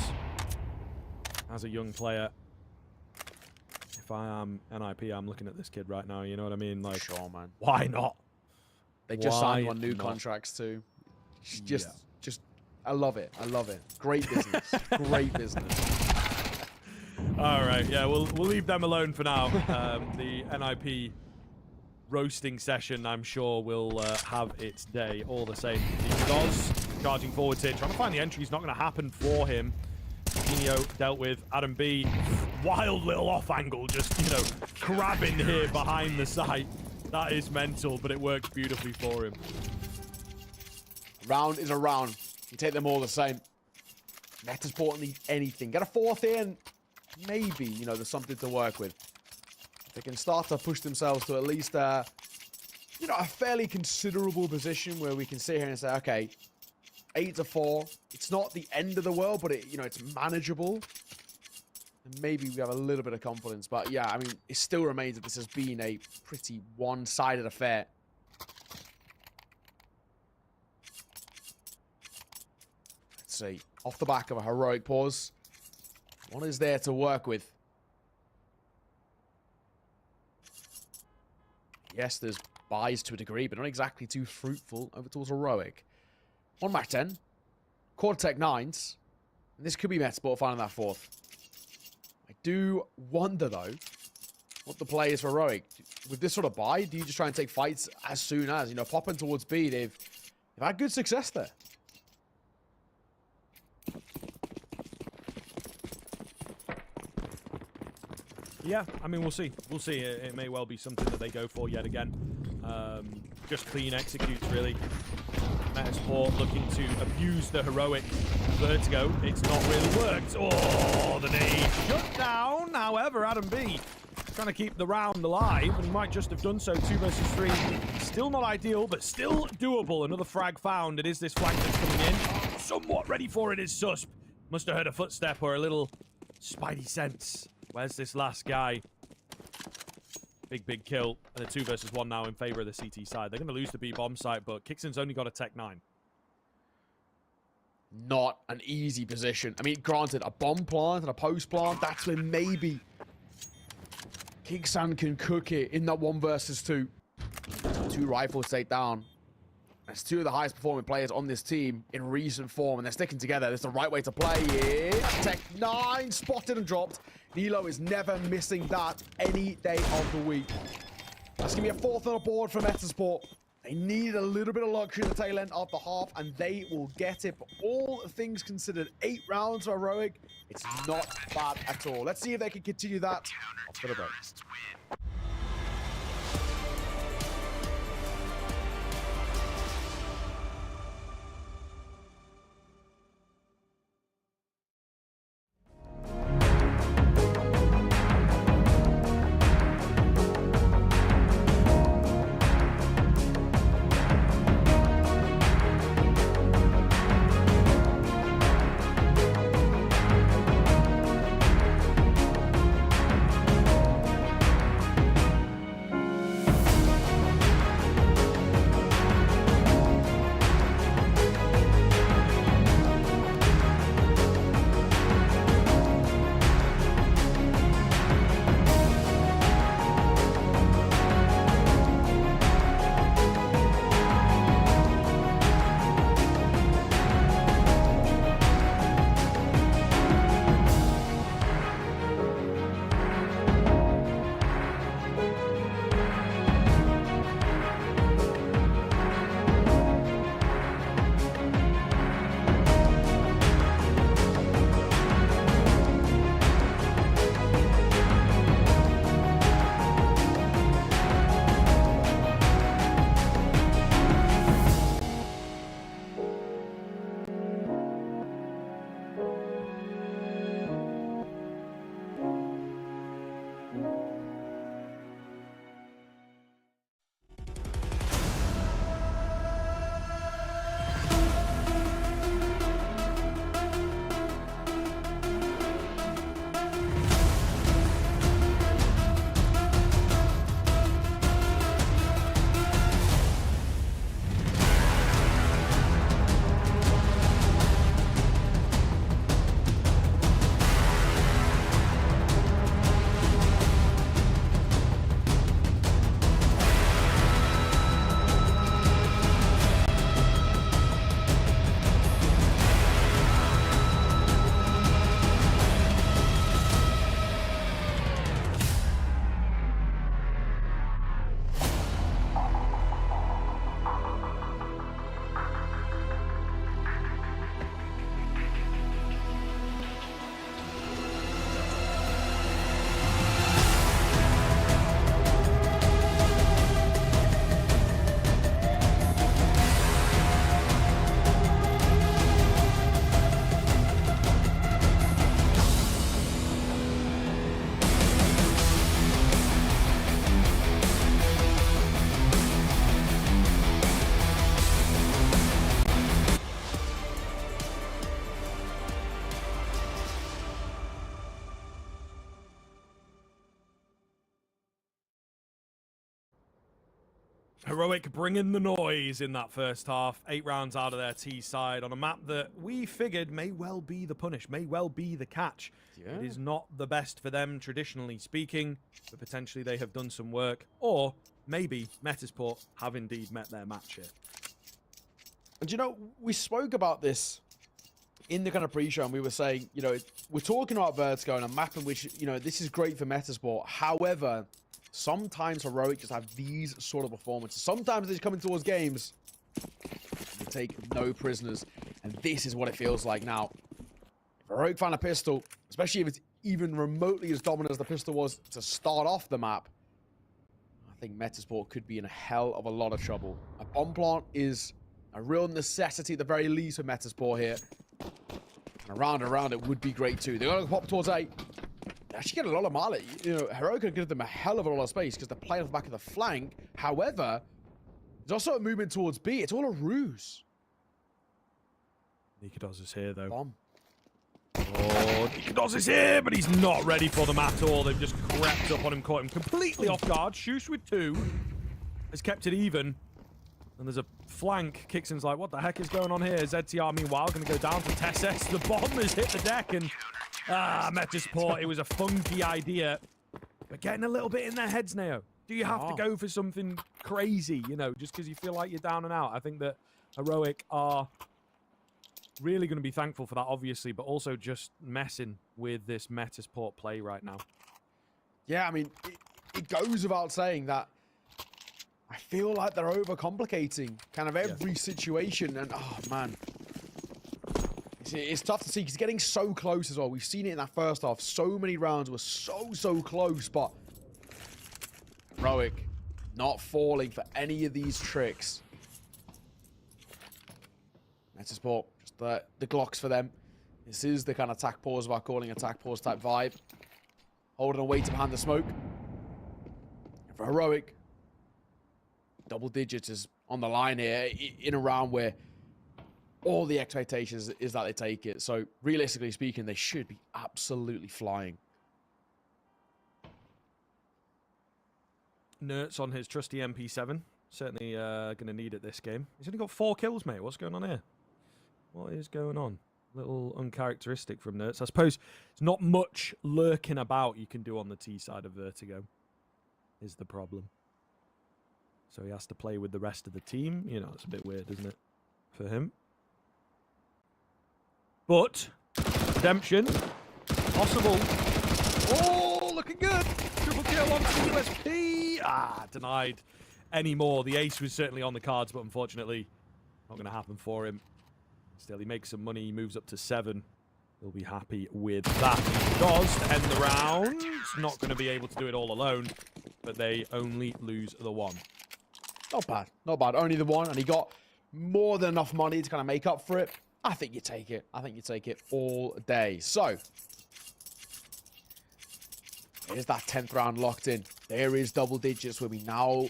as a young player. If I am NIP, I'm looking at this kid right now. You know what I mean? Like, Sure, man. why not? They just signed Why on new not? contracts too. Just, I love it. I love it. Great business. Great business. All right, yeah, we'll leave them alone for now. The NIP roasting session, I'm sure, will have its day all the same. Does charging forwards here, trying to find the entry. Is not going to happen for him. Nino dealt with Adam B. Wild little off angle, just, you know, crabbing here behind the site. That is mental, but it works beautifully for him. Round is a round. You take them all the same. Metizport need anything. Get a fourth in. Maybe, you know, there's something to work with. They can start to push themselves to at least, you know, a fairly considerable position where we can sit here and say, okay, 8-4. It's not the end of the world, but it, you know, it's manageable. And maybe we have a little bit of confidence. But yeah, I mean, it still remains that this has been a pretty one-sided affair. Let's see. Off the back of a heroic pause. What is there to work with? Yes, there's buys to a degree, but not exactly too fruitful over towards heroic. On match 10. Quarter-tech 9s. And this could be Metizport finding that fourth. I do wonder, though, what the play is for heroic. With this sort of buy, do you just try and take fights as soon as, you know, popping towards B? They've had good success there. Yeah, I mean, we'll see. We'll see. It may well be something that they go for yet again. Just clean executes, really. Metizport looking to abuse the heroic vertigo. It's not really worked. Oh, the nade shut down. However, Adam B trying to keep the round alive, and he might just have done so. 2 versus 3. Still not ideal, but still doable. Another frag found. It is this flank that's coming in. Somewhat ready for it is Susp. Must have heard a footstep or a little spidey sense. Where's this last guy? Big kill. And a 2 versus 1 now in favor of the CT side. They're going to lose the B bomb site, but Kixon's only got a Tech 9. Not an easy position. I mean, granted, a bomb plant and a post plant, that's when maybe Kixon can cook it in that 1 versus 2. 2 rifles take down. That's 2 of the highest performing players on this team in recent form, and they're sticking together. That's the right way to play it. Tech 9 spotted and dropped. Nilo is never missing that any day of the week. That's going to be a fourth on the board for Metizport. They need a little bit of luxury at the tail end of the half, and they will get it. But all things considered, 8 rounds of heroic, it's not bad at all. Let's see if they can continue that after the break. Heroic bringing the noise in that first half. 8 rounds out of their T side on a map that we figured may well be the punish, may well be the catch. Yeah. It is not the best for them, traditionally speaking, but potentially they have done some work. Or maybe Metizport have indeed met their match here. And you know, we spoke about this in the kind of pre-show, and we were saying, you know, we're talking about Vertigo and a map in which, you know, this is great for Metizport. However, sometimes Heroic just have these sort of performances. Sometimes they're coming towards games, they take no prisoners, and this is what it feels like now. If Heroic find a pistol, especially if it's even remotely as dominant as the pistol was to start off the map, I think Metizport could be in a hell of a lot of trouble. A bomb plant is a real necessity at the very least for Metizport here. And around it would be great too. They're going to pop towards A. They actually get a lot of mileage. You know, Heroic could give them a hell of a lot of space because they're playing off the back of the flank. However, there's also a movement towards B. It's all a ruse. Nikados is here, though. Bomb. Oh, Nikados is here, but he's not ready for them at all. They've just crept up on him, caught him completely off guard. Shoosh with 2 has kept it even. And there's a flank. Kixon's like, what the heck is going on here? ZTR, meanwhile, going to go down to Tesses. The bomb has hit the deck, and Metizport, it was a funky idea. But getting a little bit in their heads, Neo. Do you have to go for something crazy, you know, just because you feel like you're down and out? I think that Heroic are really going to be thankful for that, obviously, but also just messing with this Metizport play right now. Yeah, I mean, it goes without saying that I feel like they're overcomplicating kind of every situation, and oh man, it's tough to see because getting so close as well. We've seen it in that first half. So many rounds were so close, but Heroic not falling for any of these tricks. Metizport, just the Glocks for them. This is the kind of attack pause about calling attack pause type vibe. Holding a weight behind the smoke. And for Heroic, double digits is on the line here in a round where all the expectations is that they take it. So realistically speaking, they should be absolutely flying. Nertz on his trusty MP7. Certainly going to need it this game. He's only got 4 kills, mate. What's going on here? What is going on? A little uncharacteristic from Nertz. I suppose there's not much lurking about you can do on the T side of Vertigo, is the problem. So he has to play with the rest of the team. You know, it's a bit weird, isn't it, for him? But redemption possible. Oh, looking good. Triple kill on USP. Denied anymore. The ace was certainly on the cards, but unfortunately not going to happen for him. Still, he makes some money. He moves up to 7. He'll be happy with that. He does to end the round. He's not going to be able to do it all alone, but they only lose the 1. Not bad. Not bad. Only the 1, and he got more than enough money to kind of make up for it. I think you take it. I think you take it all day. So, here's that 10th round locked in. There is double digits where we now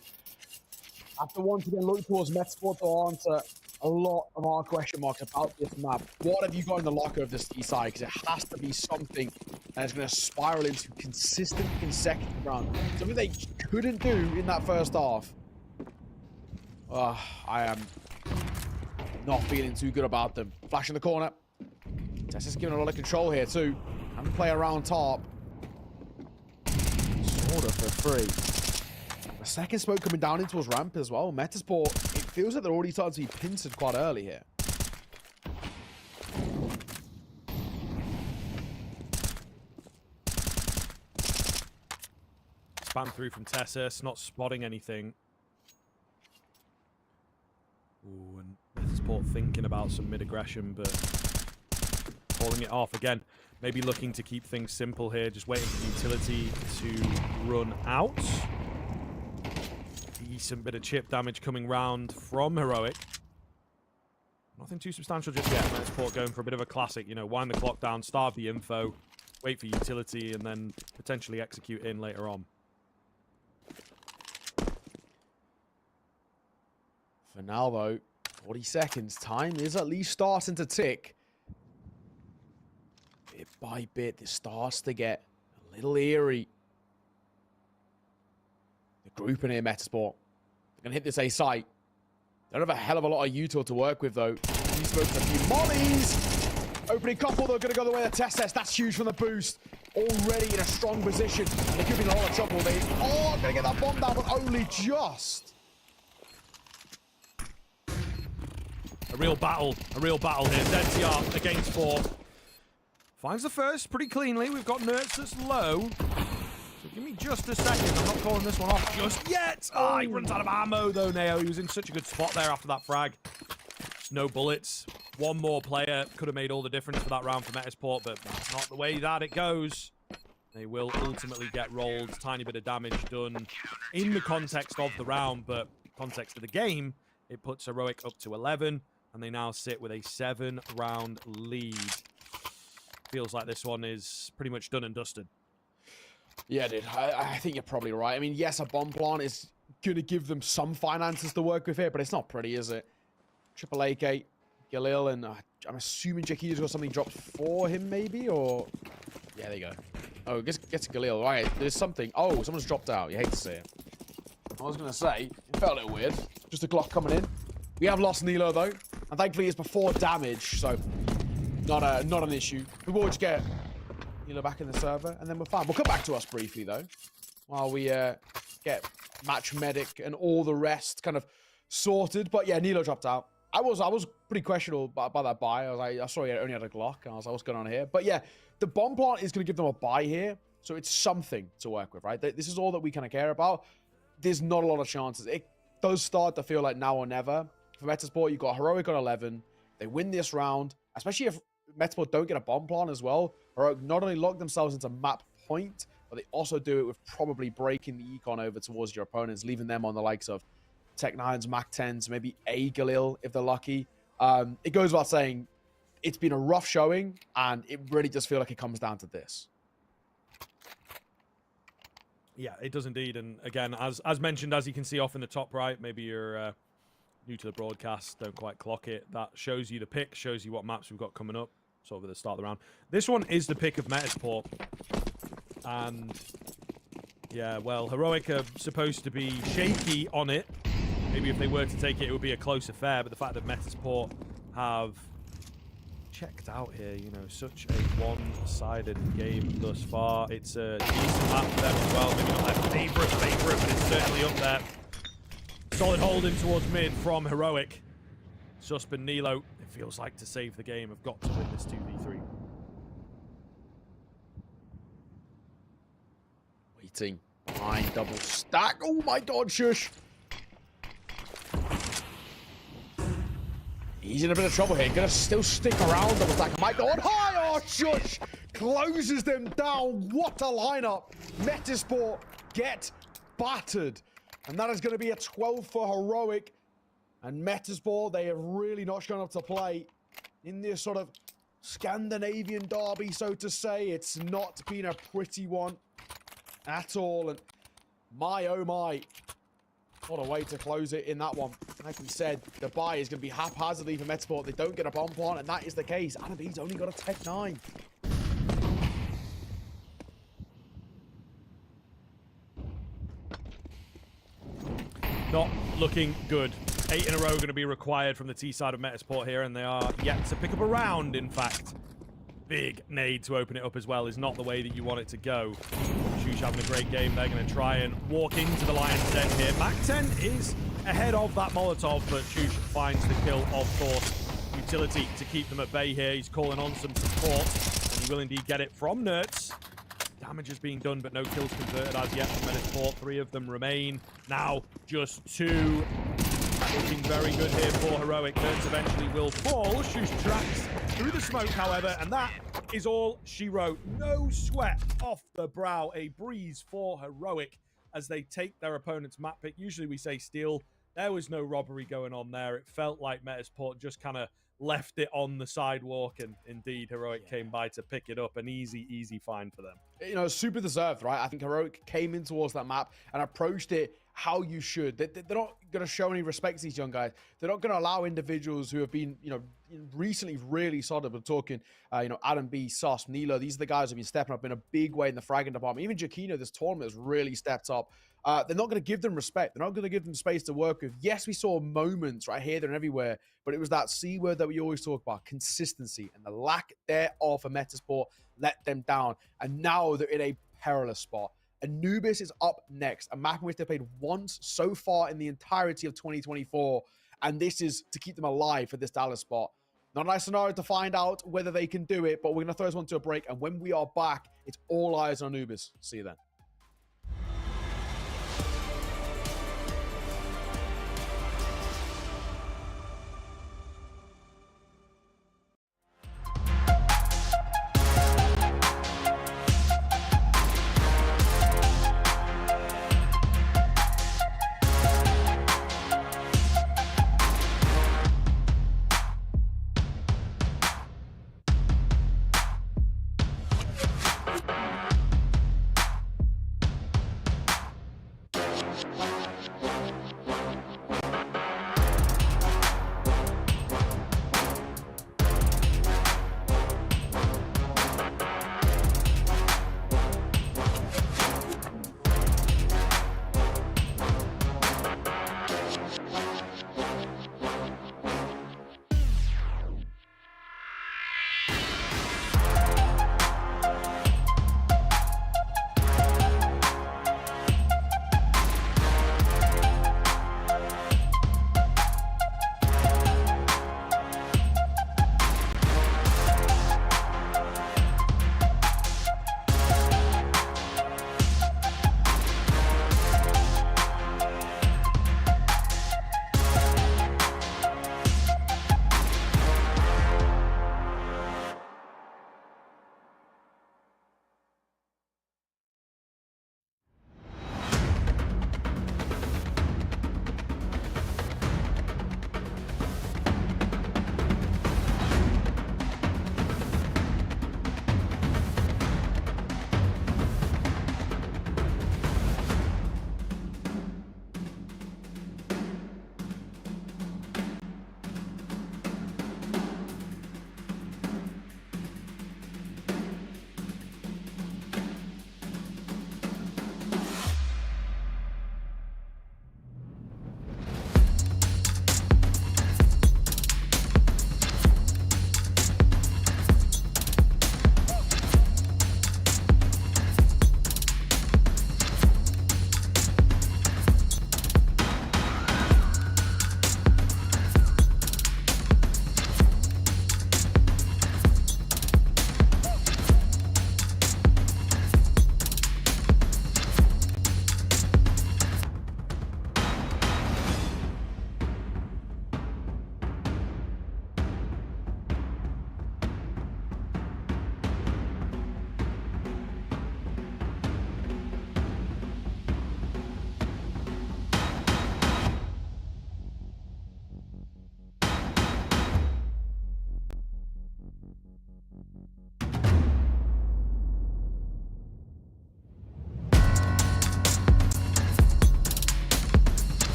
have to once again look towards Metizport to answer a lot of our question marks about this map. What have you got in the locker of this East side? Because it has to be something that is going to spiral into consistent consecutive rounds. Something they couldn't do in that first half. I am not feeling too good about them. Flash in the corner. Tessa's giving a lot of control here too. And play around top. Sort of for free. A second smoke coming down into his ramp as well. Metizport, it feels like they're already starting to be pincered quite early here. Spam through from Tessus, not spotting anything. Ooh, and Metizport thinking about some mid-aggression, but calling it off again. Maybe looking to keep things simple here, just waiting for the utility to run out. Decent bit of chip damage coming round from Heroic. Nothing too substantial just yet. Metizport going for a bit of a classic, you know, wind the clock down, starve the info, wait for utility, and then potentially execute in later on. For now, though, 40 seconds. Time is at least starting to tick. Bit by bit, this starts to get a little eerie. The grouping here, Metizport. Gonna hit this A site. Don't have a hell of a lot of util to work with, though. He's smoked a few mollies. Opening couple, they're gonna go the way of Test. That's huge from the boost. Already in a strong position. And they could be in a lot of trouble. They gonna get that bomb down, but only just. A real battle here. ZTR against 4. Finds the first pretty cleanly. We've got Nertz that's low. So give me just a second. I'm not calling this one off just yet. Ah, he runs out of ammo though, Neo. He was in such a good spot there after that frag. Just no bullets. One more player could have made all the difference for that round for Metizport, but that's not the way that it goes. They will ultimately get rolled. Tiny bit of damage done in the context of the round, but context of the game, it puts Heroic up to 11, and they now sit with a 7-round lead. Feels like this one is pretty much done and dusted. Yeah, dude. I think you're probably right. I mean, yes, a bomb plant is going to give them some finances to work with here, but it's not pretty, is it? Triple AK, Galil, and I'm assuming Jakita's got something dropped for him, maybe? Or... yeah, there you go. Oh, gets Galil. Right, there's something. Oh, someone's dropped out. You hate to see it. I was going to say, it felt a little weird. Just a Glock coming in. We have lost Nilo, though. And thankfully, it's before damage, so not an issue. We will just get Nilo back in the server, and then we're fine. We'll come back to us briefly, though, while we get match medic and all the rest kind of sorted. But yeah, Nilo dropped out. I was pretty questionable by that buy. I was like, I saw he only had a Glock, and I was like, what's going on here? But yeah, the bomb plant is going to give them a buy here, so it's something to work with, right? This is all that we kind of care about. There's not a lot of chances. It does start to feel like now or never. For Metizport, you've got Heroic on 11. They win this round, especially if Metizport don't get a bomb plant as well. Heroic not only lock themselves into map point, but they also do it with probably breaking the econ over towards your opponents, leaving them on the likes of Tech 9s, Mac 10s, maybe a Galil if they're lucky. It goes without saying, it's been a rough showing, and it really does feel like it comes down to this. Yeah, it does indeed. And again, as mentioned, as you can see off in the top right, maybe you're new to the broadcast, don't quite clock it. That shows you the pick, shows you what maps we've got coming up. Sort of at the start of the round. This one is the pick of Metizport. And yeah, well, Heroic are supposed to be shaky on it. Maybe if they were to take it, it would be a close affair. But the fact that Metizport have checked out here, you know, such a one-sided game thus far. It's a decent map for them as well. Maybe not their favorite, but it's certainly up there. Solid holding towards mid from Heroic. Susp and Nilo, it feels like to save the game, have got to win this 2v3. Waiting behind double stack. Oh my god, shush. He's in a bit of trouble here. Gonna still stick around double stack. My god, hi! Oh, shush! Closes them down. What a lineup. Metizport get battered. And that is going to be a 12 for Heroic. And Metizport, they have really not shown up to play in this sort of Scandinavian derby, so to say. It's not been a pretty one at all. And my, oh my, what a way to close it in that one. Like we said, the buy is going to be haphazardly for Metizport. They don't get a bomb plant, and that is the case. Adam B's only got a Tech 9. Not looking good. 8 in a row going to be required from the T side of Metizport here, and they are yet to pick up a round, in fact. Big nade to open it up as well is not the way that you want it to go. Shush having a great game. They're going to try and walk into the Lion's Den here. Mac 10 is ahead of that Molotov, but Shush finds the kill, of course. Utility to keep them at bay here. He's calling on some support, and he will indeed get it from Nertz. Damage is being done, but no kills converted as yet from Metizport. 3 of them remain. Now, just 2. Looking very good here for Heroic. Nertz eventually will fall. Shush tracks through the smoke, however, and that is all she wrote. No sweat off the brow. A breeze for Heroic as they take their opponent's map pick. Usually we say steal. There was no robbery going on there. It felt like Metizport just kind of left it on the sidewalk, and indeed Heroic came by to pick it up. An easy find for them. You know, super deserved, right? I think Heroic came in towards that map and approached it how you should. They're not going to show any respect to these young guys. They're not going to allow individuals who have been, you know, recently really solid. We're talking, you know, Adam B, Sus, Nilo. These are the guys who have been stepping up in a big way in the fragging department. Even Jakino, this tournament has really stepped up they're not going to give them respect. They're not going to give them space to work with. Yes, we saw moments right here, there, and everywhere, but it was that C word that we always talk about, consistency, and the lack thereof for Metizport let them down. And now they're in a perilous spot. Anubis is up next, a map in which they played once so far in the entirety of 2024, and this is to keep them alive for this Dallas spot. Not a nice scenario to find out whether they can do it, but we're going to throw this one to a break, and when we are back, it's all eyes on Anubis. See you then.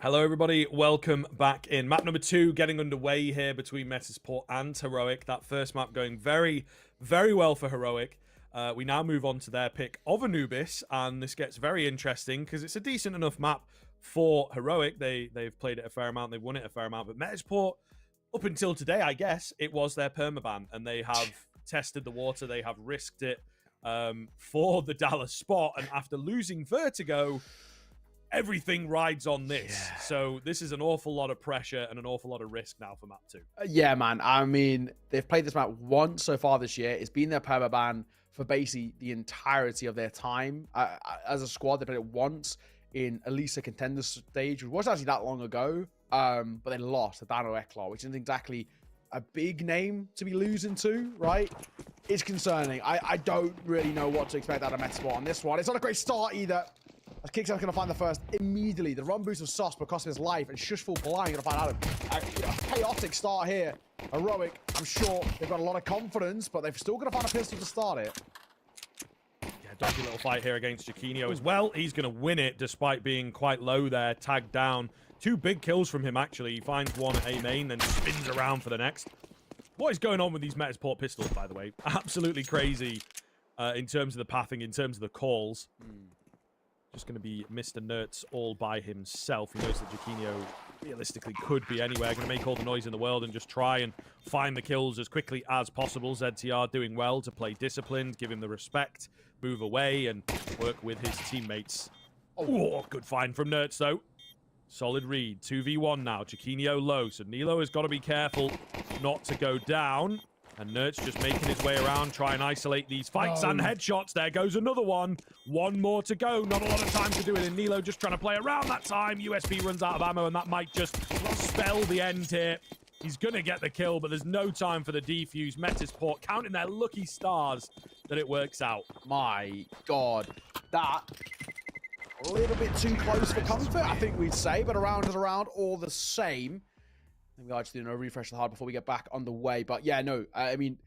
Hello, everybody. Welcome back in. Map number 2 getting underway here between Metizport and Heroic. That first map going very, very well for Heroic. We now move on to their pick of Anubis, and this gets very interesting because it's a decent enough map for Heroic. They've played it a fair amount. They've won it a fair amount. But Metizport, up until today, I guess, it was their permaban, and they have tested the water. They have risked it for the Dallas spot, and after losing Vertigo, everything rides on this. Yeah. So this is an awful lot of pressure and an awful lot of risk now for map 2. Yeah, man. I mean, they've played this map once so far this year. It's been their permaban for basically the entirety of their time. As a squad, they played it once in at least a contender stage, which wasn't actually that long ago. But they lost to Dano Eklar, which isn't exactly a big name to be losing to, right? It's concerning. I don't really know what to expect out of Metizport on this one. It's not a great start either. As Kicksan's going to find the first immediately. The run boost of Sauce will cost him his life, and Shushful Blind going to find Adam. A chaotic start here. Heroic, I'm sure they've got a lot of confidence, but they've still got to find a pistol to start it. Yeah, dodgy little fight here against Jaquinho as well. He's going to win it despite being quite low there, tagged down. 2 big kills from him, actually. He finds one at A main, then spins around for the next. What is going on with these Metizport pistols, by the way? Absolutely crazy in terms of the pathing, in terms of the calls. Just going to be Mr. Nertz all by himself. He knows that Jaquinho realistically could be anywhere. Going to make all the noise in the world and just try and find the kills as quickly as possible. ZTR doing well to play disciplined, give him the respect, move away, and work with his teammates. Oh, good find from Nertz, though. Solid read. 2v1 now. Jaquinho low, so Nilo has got to be careful not to go down. And Nertz just making his way around, try and isolate these fights and headshots. There goes another one. One more to go. Not a lot of time to do it. And Nilo just trying to play around that time. USB runs out of ammo, and that might just spell the end here. He's going to get the kill, but there's no time for the defuse. Metizport counting their lucky stars that it works out. My God. That a little bit too close for comfort, I think we'd say, but around and around all the same. I think we are just doing a refresh of the hard before we get back on the way. But yeah, no, I mean,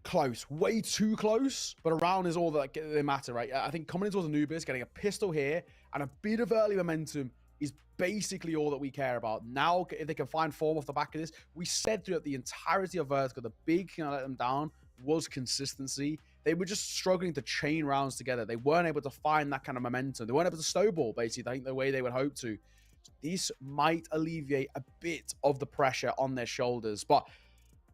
close. Way too close, but around is all that they matter, right? I think coming into Anubis, getting a pistol here, and a bit of early momentum is basically all that we care about. Now, if they can find form off the back of this, we said throughout the entirety of Vertigo, the big thing that let them down was consistency. They were just struggling to chain rounds together. They weren't able to find that kind of momentum. They weren't able to snowball, basically, I think the way they would hope to. This might alleviate a bit of the pressure on their shoulders, but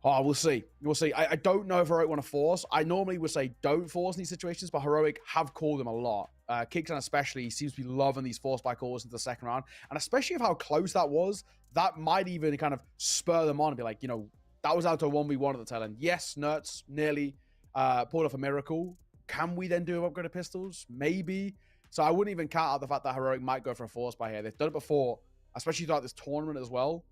we'll see. We'll see. I don't know if Heroic want to force. I normally would say don't force in these situations, but Heroic have called them a lot. Kicksan especially seems to be loving these force by calls into the second round, and especially of how close that was, that might even kind of spur them on and be like, you know, that was out to a 1v1 at the tail end. Yes, Nertz nearly pulled off a miracle. Can we then do upgraded pistols? Maybe. So I wouldn't even count out the fact that Heroic might go for a force buy here. They've done it before, especially throughout this tournament as well,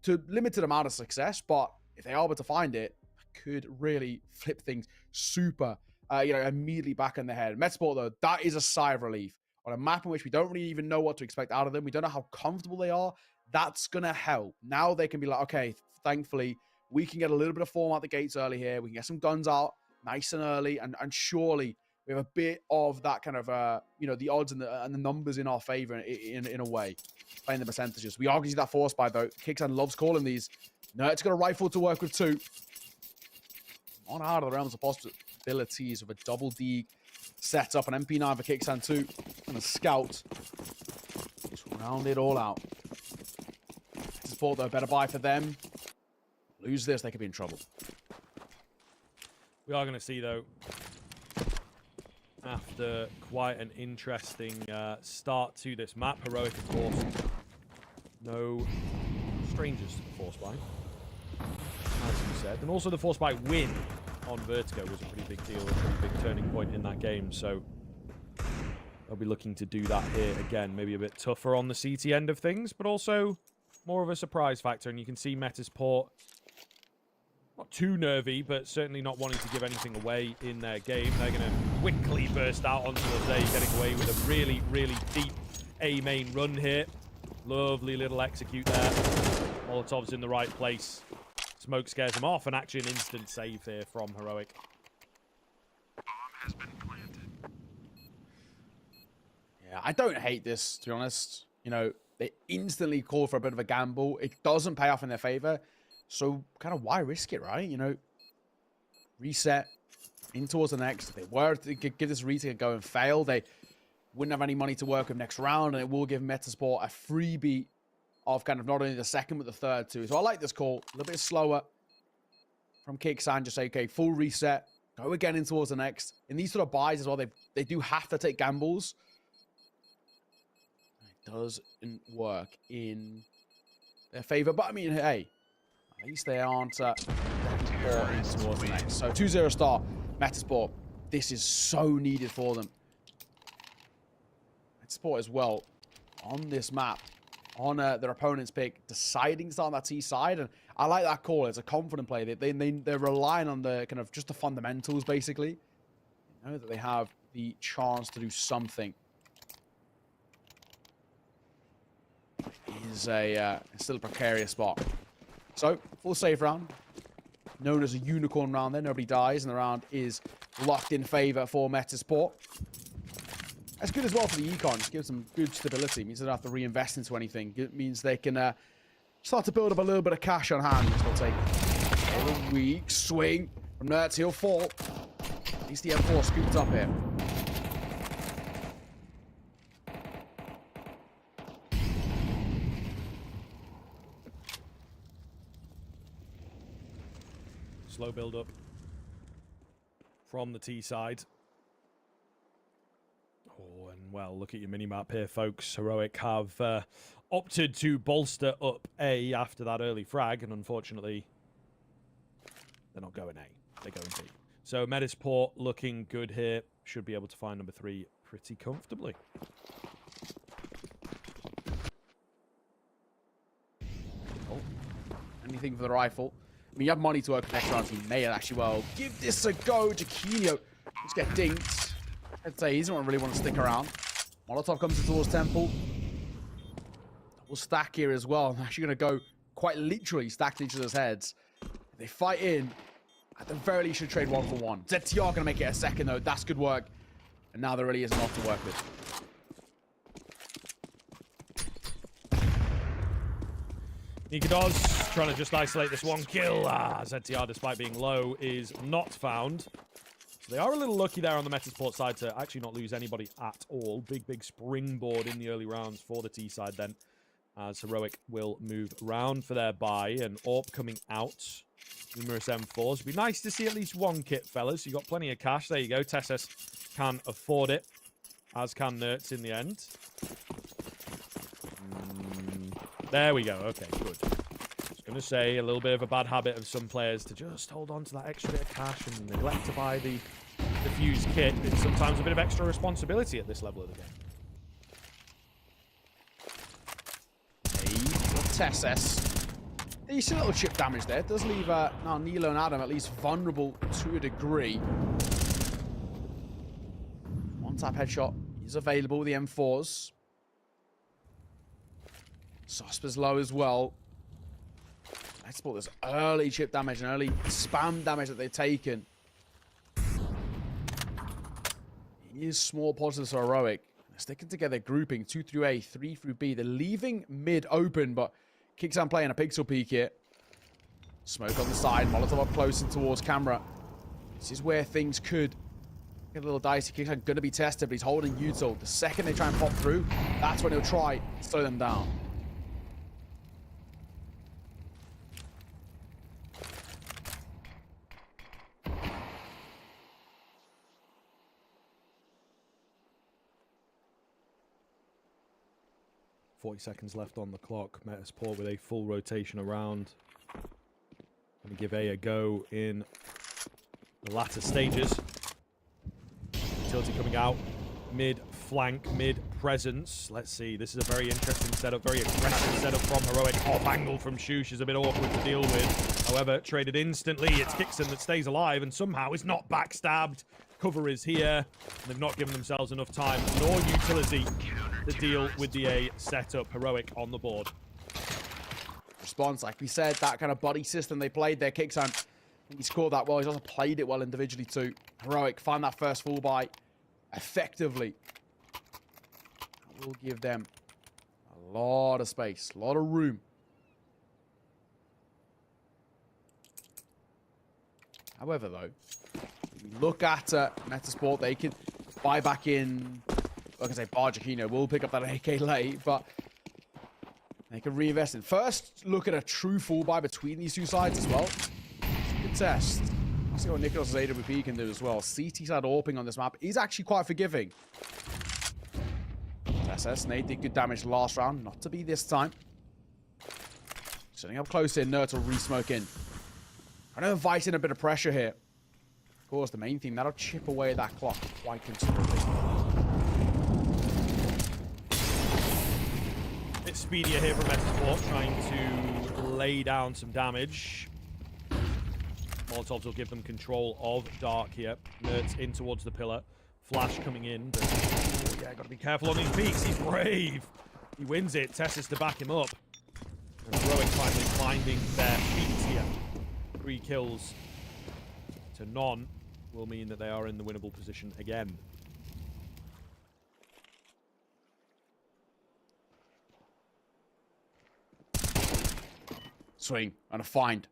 to limited amount of success. But if they are able to find it, could really flip things super, immediately back in the head. Metizport, though, that is a sigh of relief. On a map in which we don't really even know what to expect out of them, we don't know how comfortable they are, that's going to help. Now they can be like, okay, thankfully, we can get a little bit of form out the gates early here. We can get some guns out nice and early, and surely we have a bit of that kind of, the odds and the numbers in our favor in a way, playing the percentages. We are going to see that force buy, though. Kicksan loves calling these. Nert's got a rifle to work with, too. On out of the realms of possibilities with a double D set up, an MP9 for Kicksan, too, and a scout. Just round it all out. Support, though, better buy for them. Lose this, they could be in trouble. We are going to see, though, after quite an interesting start to this map. Heroic, of course, no strangers to the force buy, as you said. And also the force buy win on Vertigo was a pretty big deal, a pretty big turning point in that game. So they'll be looking to do that here again. Maybe a bit tougher on the CT end of things, but also more of a surprise factor. And you can see Metizport not too nervy, but certainly not wanting to give anything away in their game. They're going to quickly burst out onto the day, getting away with a really, really deep A main run here. Lovely little execute there. Molotov's in the right place. Smoke scares him off, and actually an instant save here from Heroic. Bomb has been planted. Yeah, I don't hate this, to be honest. You know, They instantly call for a bit of a gamble. It doesn't pay off in their favor. So kind of why risk it, right? You know, reset in towards the next. If they were to give this retake a go and fail, they wouldn't have any money to work with next round, and it will give Metizport a freebie of kind of not only the second, but the third too. So I like this call. A little bit slower from Kicksan. Just say, okay, full reset. Go again in towards the next. In these sort of buys as well, they do have to take gambles. It doesn't work in their favor. But I mean, hey, at least they aren't towards the next. So 2-0 star, Metizport. This is so needed for them. Metizport as well on this map, on their opponent's pick, deciding to start on that T side. And I like that call. It's a confident play. They're relying on the kind of just the fundamentals, basically. You know that they have the chance to do something. It is still a precarious spot. So, full save round. Known as a unicorn round there. Nobody dies, and the round is locked in favor for Metizport. That's good as well for the econ. It gives them good stability. It means they don't have to reinvest into anything. It means they can start to build up a little bit of cash on hand, which they'll take a weak swing from Nertz. He'll fall. At least the M4 scooped up here. Slow build up from the T side. Oh, and well, look at your mini-map here, folks. Heroic have opted to bolster up A after that early frag, and unfortunately, they're not going A. They're going B. So Metizport looking good here. Should be able to find number 3 pretty comfortably. Oh, anything for the rifle. I mean, you have money to work with next round, so you may actually well give this a go. Jaquinho just get dinked. I'd say he doesn't really want to stick around. Molotov comes in towards Temple. Double stack here as well. I'm actually going to go quite literally stack each other's heads. If they fight in, at the very least, should trade 1 for 1. ZTR going to make it a second, though. That's good work. And now there really is enough to work with. Nikados trying to just isolate this one kill. ZTR, despite being low, is not found. So they are a little lucky there on the Metizport side to actually not lose anybody at all. Big springboard in the early rounds for the T side then. As Heroic will move round for their buy. And AWP coming out. Numerous M4s. It'd be nice to see at least one kit, fellas. You got plenty of cash. There you go. Tessus can afford it. As can Nertz in the end. There we go. Okay, good. I was going to say a little bit of a bad habit of some players to just hold on to that extra bit of cash and neglect to buy the fused kit. It's sometimes a bit of extra responsibility at this level of the game. Tessus. You see a little chip damage there. It does leave now Nilo and Adam at least vulnerable to a degree. One-tap headshot is available with the M4s. Sospa's low as well. Let's support this early chip damage and early spam damage that they've taken. It is small positives for Heroic. They're sticking together, grouping 2 through A, 3 through B. They're leaving mid open, but Kicksan playing a pixel peek here. Smoke on the side. Molotov up close and towards camera. This is where things could get a little dicey. Kicksan going to be tested, but he's holding Util. The second they try and pop through, that's when he'll try to slow them down. .40 left on the clock. Metizport with a full rotation around. Going to give A go in the latter stages. Utility coming out. Mid flank, mid presence. Let's see. This is a very interesting setup. Very aggressive setup from Heroic. Off angle from Shush is a bit awkward to deal with. However, traded instantly. It's Kicksan that stays alive and somehow is not backstabbed. Cover is here. They've not given themselves enough time nor utility to deal with the A setup. Heroic on the board. Response, like we said, that kind of body system they played there. Kicksan, he scored that well. He's also played it well individually too. Heroic find that first full buy effectively. That will give them A lot of space, a lot of room. However, though, if you look at Metizport, they can buy back in. Like I say, Bargiacchino will pick up that AK late, but they can reinvest in. First, look at a true full buy between these two sides as well. Good test. Let's see what Nicholas' AWP can do as well. CT side AWPing on this map is actually quite forgiving. SS, Nate did good damage last round. Not to be this time. Sitting up close here, Nerd will re-smoke in. I know inviting a bit of pressure here. Of course, the main thing, that'll chip away at that clock quite considerably. It's speedier here from Metizport, trying to lay down some damage. Molotovs will give them control of Dark here. Nerds in towards the pillar. Flash coming in, but yeah, got to be careful on these peaks. He's brave. He wins it. Tessus to back him up. And Heroic finally finding their feet here. 3 kills to none will mean that they are in the winnable position again. Swing and a find.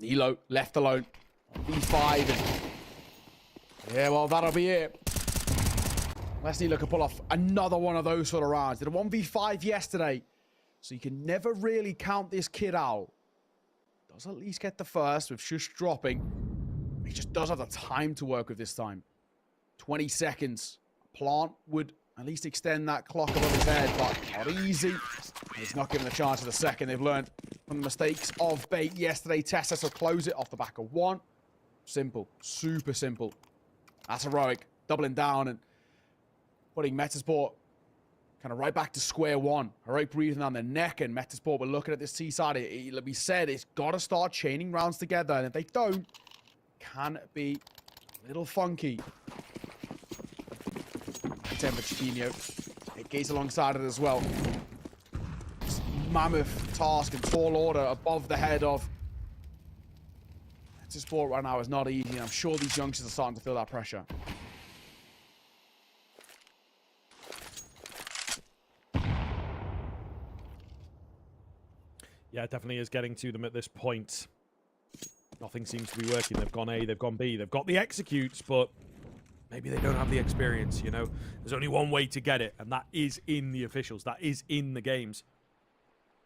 Nilo left alone. B5. And yeah, well, that'll be it. Unless Nilo can pull off another one of those sort of rounds. Did a 1v5 yesterday. So you can never really count this kid out. Does at least get the first with Shush dropping. He just does have the time to work with this time. 20 seconds. Plant would at least extend that clock above his head, but not easy. He's not given a chance of the second. They've learned from the mistakes of bait yesterday. Tessus will close it off the back of 1. Simple. Super simple. That's Heroic. Doubling down and putting Metizport kind of right back to square one. Heroic breathing down their neck, and Metizport, we're looking at this T side. Like we said, it's got to start chaining rounds together, and if they don't, can be a little funky. Temperature, it gates alongside it as well. This mammoth task and tall order above the head of Metizport right now is not easy, and I'm sure these youngsters are starting to feel that pressure. Yeah, it definitely is getting to them at this point. Nothing seems to be working. They've gone A, they've gone B. They've got the executes, but maybe they don't have the experience, you know? There's only one way to get it, and that is in the officials. That is in the games.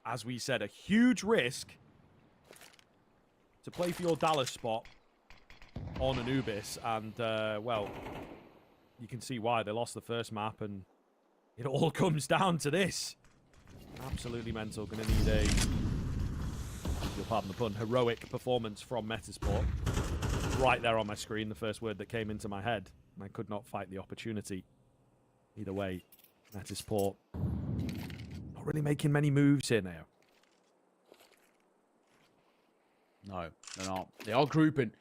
As we said, a huge risk to play for your Dallas spot on Anubis, and, well, you can see why. They lost the first map, and it all comes down to this. Absolutely mental. Going to need a, you'll pardon the pun, heroic performance from Metizport. Right there on my screen, the first word that came into my head. And I could not fight the opportunity. Either way, Metizport not really making many moves here now. No, they're not. They are grouping.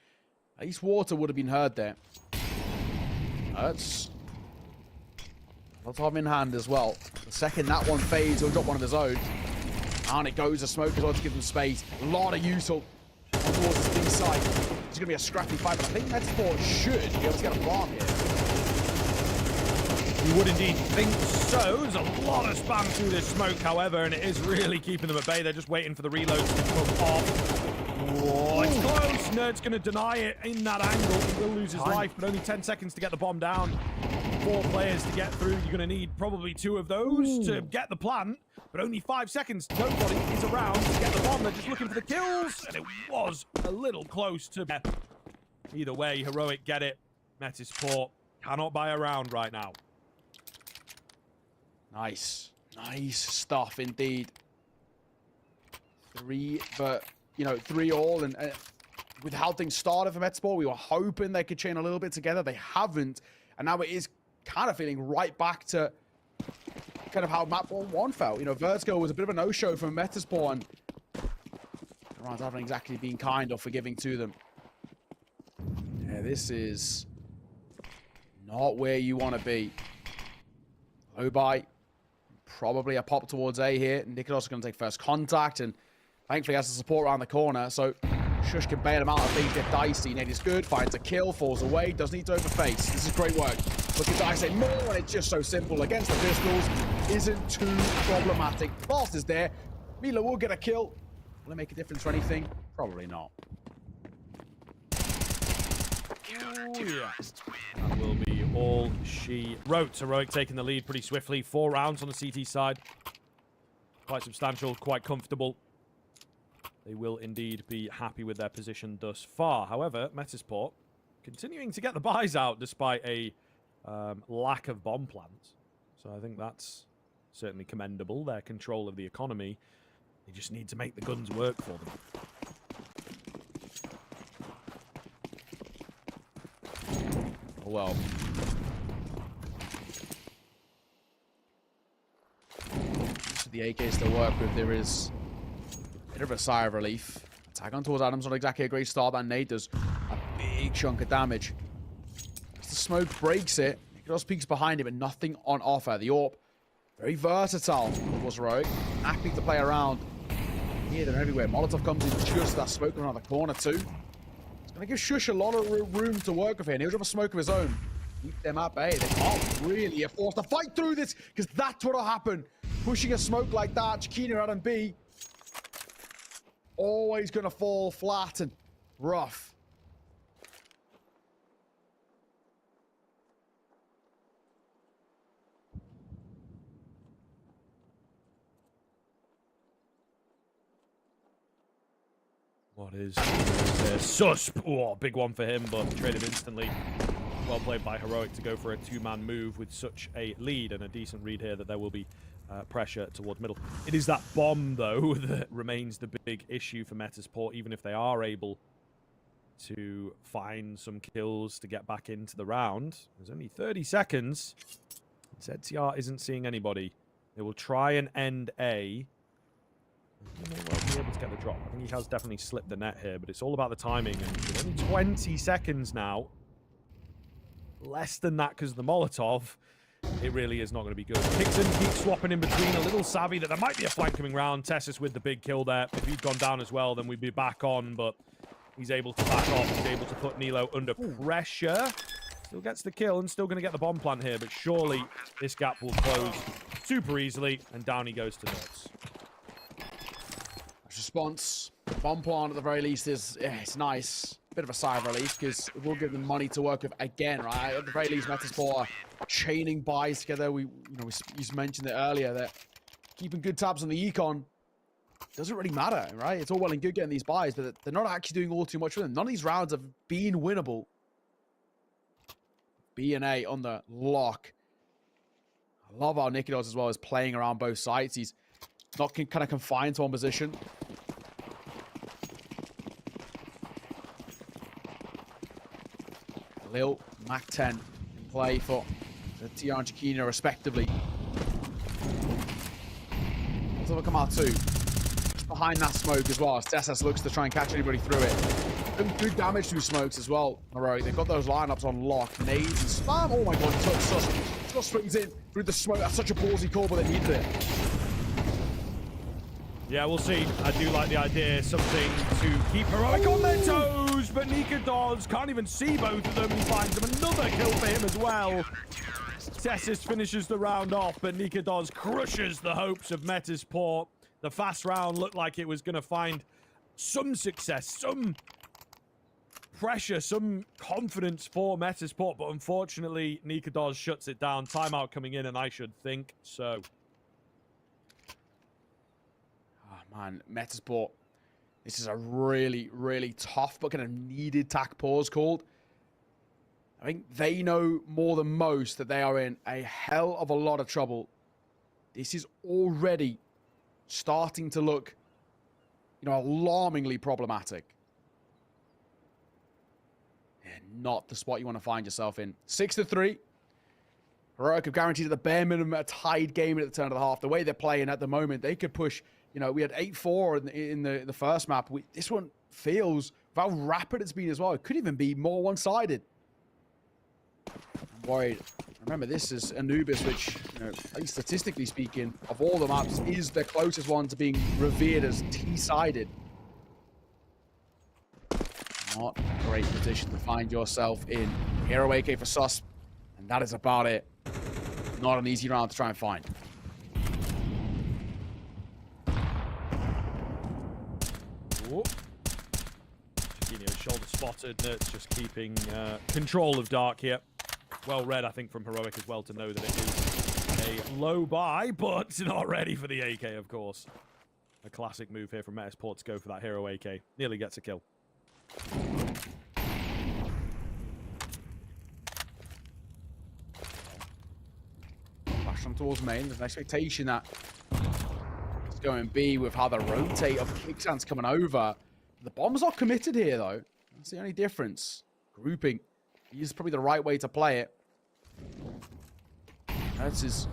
At least Water would have been heard there. That's a lot of time in hand as well. The second that one fades, he'll drop one of his own. And it goes to smoke as well to give them space. A lot of util towards the B side. It's going to be a scrappy fight, but I think Metizport should be able to get a farm here. You would indeed think so. There's a lot of spam through this smoke, however, and it is really keeping them at bay. They're just waiting for the reloads to come off. Oh, it's close. Nerd's going to deny it in that angle. He will lose his life, but only 10 seconds to get the bomb down. 4 players to get through. You're going to need probably 2 of those to get the plant, but only 5 seconds. Nobody is around to get the bomb. They're just looking for the kills, and it was a little close to... Either way, Heroic get it. Metizport cannot buy a round right now. Nice. Nice stuff indeed. 3, but, you know, 3 all, and with how things started for Metizport, we were hoping they could chain a little bit together. They haven't, and now it is kind of feeling right back to kind of how map 1 felt. You know, Vertigo was a bit of a no-show from Metizport, and everyone's haven't exactly been kind or forgiving to them. Yeah, this is not where you want to be. Low buy. Probably a pop towards A here. Nicholas is going to take first contact, and thankfully has the support around the corner, so Shush can bail him out if things get dicey. Nate is good, finds a kill, falls away, doesn't need to overface. This is great work. Look at I say more, and it's just so simple. Against the pistols, isn't too problematic. Fast is there. Mila will get a kill. Will it make a difference or anything? Probably not. Oh, yeah. That will be all she wrote. Heroic taking the lead pretty swiftly. 4 rounds on the CT side. Quite substantial, quite comfortable. They will indeed be happy with their position thus far. However, Metizport continuing to get the buys out despite a lack of bomb plants. So I think that's certainly commendable. Their control of the economy. They just need to make the guns work for them. Well, the AKs to work with, there is a bit of a sigh of relief. Attack on towards Adams, not exactly a great start. That nade does a big chunk of damage. As the smoke breaks it, Nicolas peeks behind him, but nothing on offer. The AWP, very versatile, was Heroic. Happy to play around. Here, they're everywhere. Molotov comes in just that smoke around the corner too. It's going to give Shush a lot of room to work with here. And he'll have a smoke of his own. Keep them at bay. They can't really afford to fight through this, because that's what'll happen. Pushing a smoke like that, Chikina out and B, always going to fall flat and rough. What is Susp? Oh, big one for him, but traded instantly. Well played by Heroic to go for a 2-man move with such a lead, and a decent read here that there will be pressure towards middle. It is that bomb, though, that remains the big issue for Metizport, even if they are able to find some kills to get back into the round. There's only 30 seconds. ZTR isn't seeing anybody. They will try and end A. He may well be able to get the drop. I think he has definitely slipped the net here, but it's all about the timing. And with only 20 seconds now, less than that because of the Molotov, it really is not going to be good. Hickson keeps swapping in between, a little savvy that there might be a flank coming round. Tessus with the big kill there. If he'd gone down as well, then we'd be back on, but he's able to back off. He's able to put Nilo under pressure. Still gets the kill and still going to get the bomb plant here, but surely this gap will close super easily, and down he goes to nuts. Response. Bomb plant at the very least is, it's nice. Bit of a sigh of relief because it will give them money to work with again, right? At the very least, Metizport are chaining buys together. We mentioned it earlier that keeping good tabs on the econ doesn't really matter, right? It's all well and good getting these buys, but they're not actually doing all too much with them. None of these rounds have been winnable. B and A on the lock. I love how Nikidos as well is playing around both sides. He's not kind of confined to one position. Lil, Mac 10 in play for TR and Chikina respectively. Let's have a come out too. Just behind that smoke as well, as Tessus looks to try and catch anybody through it. Doing good damage through smokes as well. Heroic, they've got those lineups on lock. Nades and spam. Oh my god, Sus swings in through the smoke. That's such a ballsy call, but they needed it. Yeah, we'll see. I do like the idea. Something to keep Heroic on their toes, but Nikidos can't even see both of them. He finds them another kill for him as well. Tessus finishes the round off, but Nikidos crushes the hopes of Metizport. The fast round looked like it was going to find some success, some pressure, some confidence for Metizport, but unfortunately, Nikidos shuts it down. Timeout coming in, and I should think so. Man, Metizport, this is a really, really tough but kind of needed tack pause called. I think they know more than most that they are in a hell of a lot of trouble. This is already starting to look, alarmingly problematic. And not the spot you want to find yourself in. 6-3. Heroic have guaranteed at the bare minimum a tied game at the turn of the half. The way they're playing at the moment, they could push. We had 8-4 in the first map. This one feels, with how rapid it's been as well, it could even be more one-sided. I'm worried. Remember, this is Anubis, which, at least statistically speaking, of all the maps, is the closest one to being revered as T-sided. Not a great position to find yourself in. Hero AK for Sus. And that is about it. Not an easy round to try and find. Ooh. Shoulder spotted. Nertz just keeping control of Dark here. Well read, I think, from Heroic as well to know that it is a low buy, but not ready for the AK, of course. A classic move here from Metizport to go for that hero AK. Nearly gets a kill. Flash on towards main. There's an expectation that it's going B with how the rotate of Kicksands coming over. The bomb's not committed here, though. That's the only difference. Grouping is probably the right way to play it. This is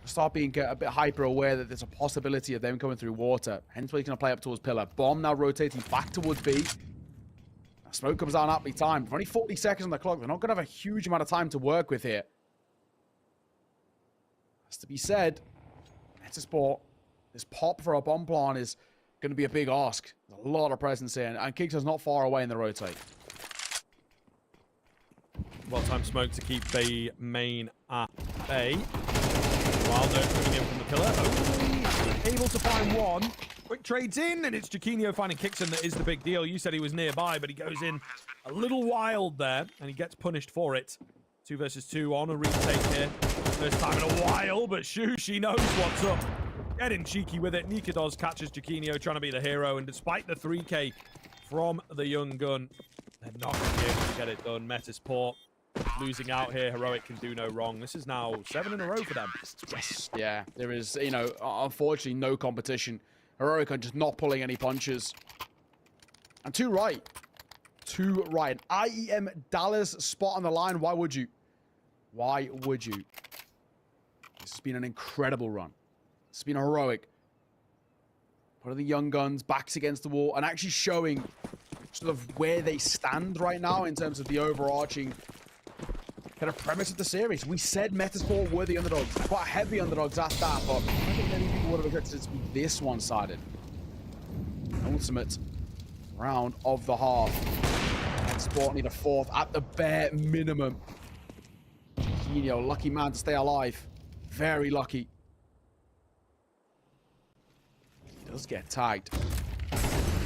start being a bit hyper aware that there's a possibility of them coming through water. Hence why he's going to play up towards pillar. Bomb now rotating back towards B. Smoke comes down aptly timed. For only 40 seconds on the clock, they're not going to have a huge amount of time to work with here. Has to be said, Metizport, this pop for a bomb plant is going to be a big ask. There's a lot of presence here, and Kicksan's not far away in the rotate. Well-timed smoke to keep the main at bay. Wild Nertz moving in from the pillar. Only able to find one. Quick trades in, and it's Jaquinho finding Kicksan that is the big deal. You said he was nearby, but he goes in a little wild there, and he gets punished for it. 2 versus 2 on a retake here. First time in a while, but she knows what's up. Getting cheeky with it. Nikados catches Jaquinho trying to be the hero, and despite the 3K from the young gun, they're not going to be able to get it done. Metizport losing out here. Heroic can do no wrong. This is now 7 in a row for them. Yes, yeah. There is, you know, unfortunately no competition. Heroic are just not pulling any punches. And 2 right. 2 right. IEM Dallas spot on the line. Why would you? Why would you? This has been an incredible run. It's been heroic. Putting the young guns backs against the wall and actually showing sort of where they stand right now in terms of the overarching kind of premise of the series. We said Metizport were the underdogs. Quite heavy underdogs at that, but I think many people would have expected it to be this one-sided. Ultimate round of the half. Metizport need a 4th at the bare minimum. Jaquinho, lucky man to stay alive. Very lucky. He does get tagged.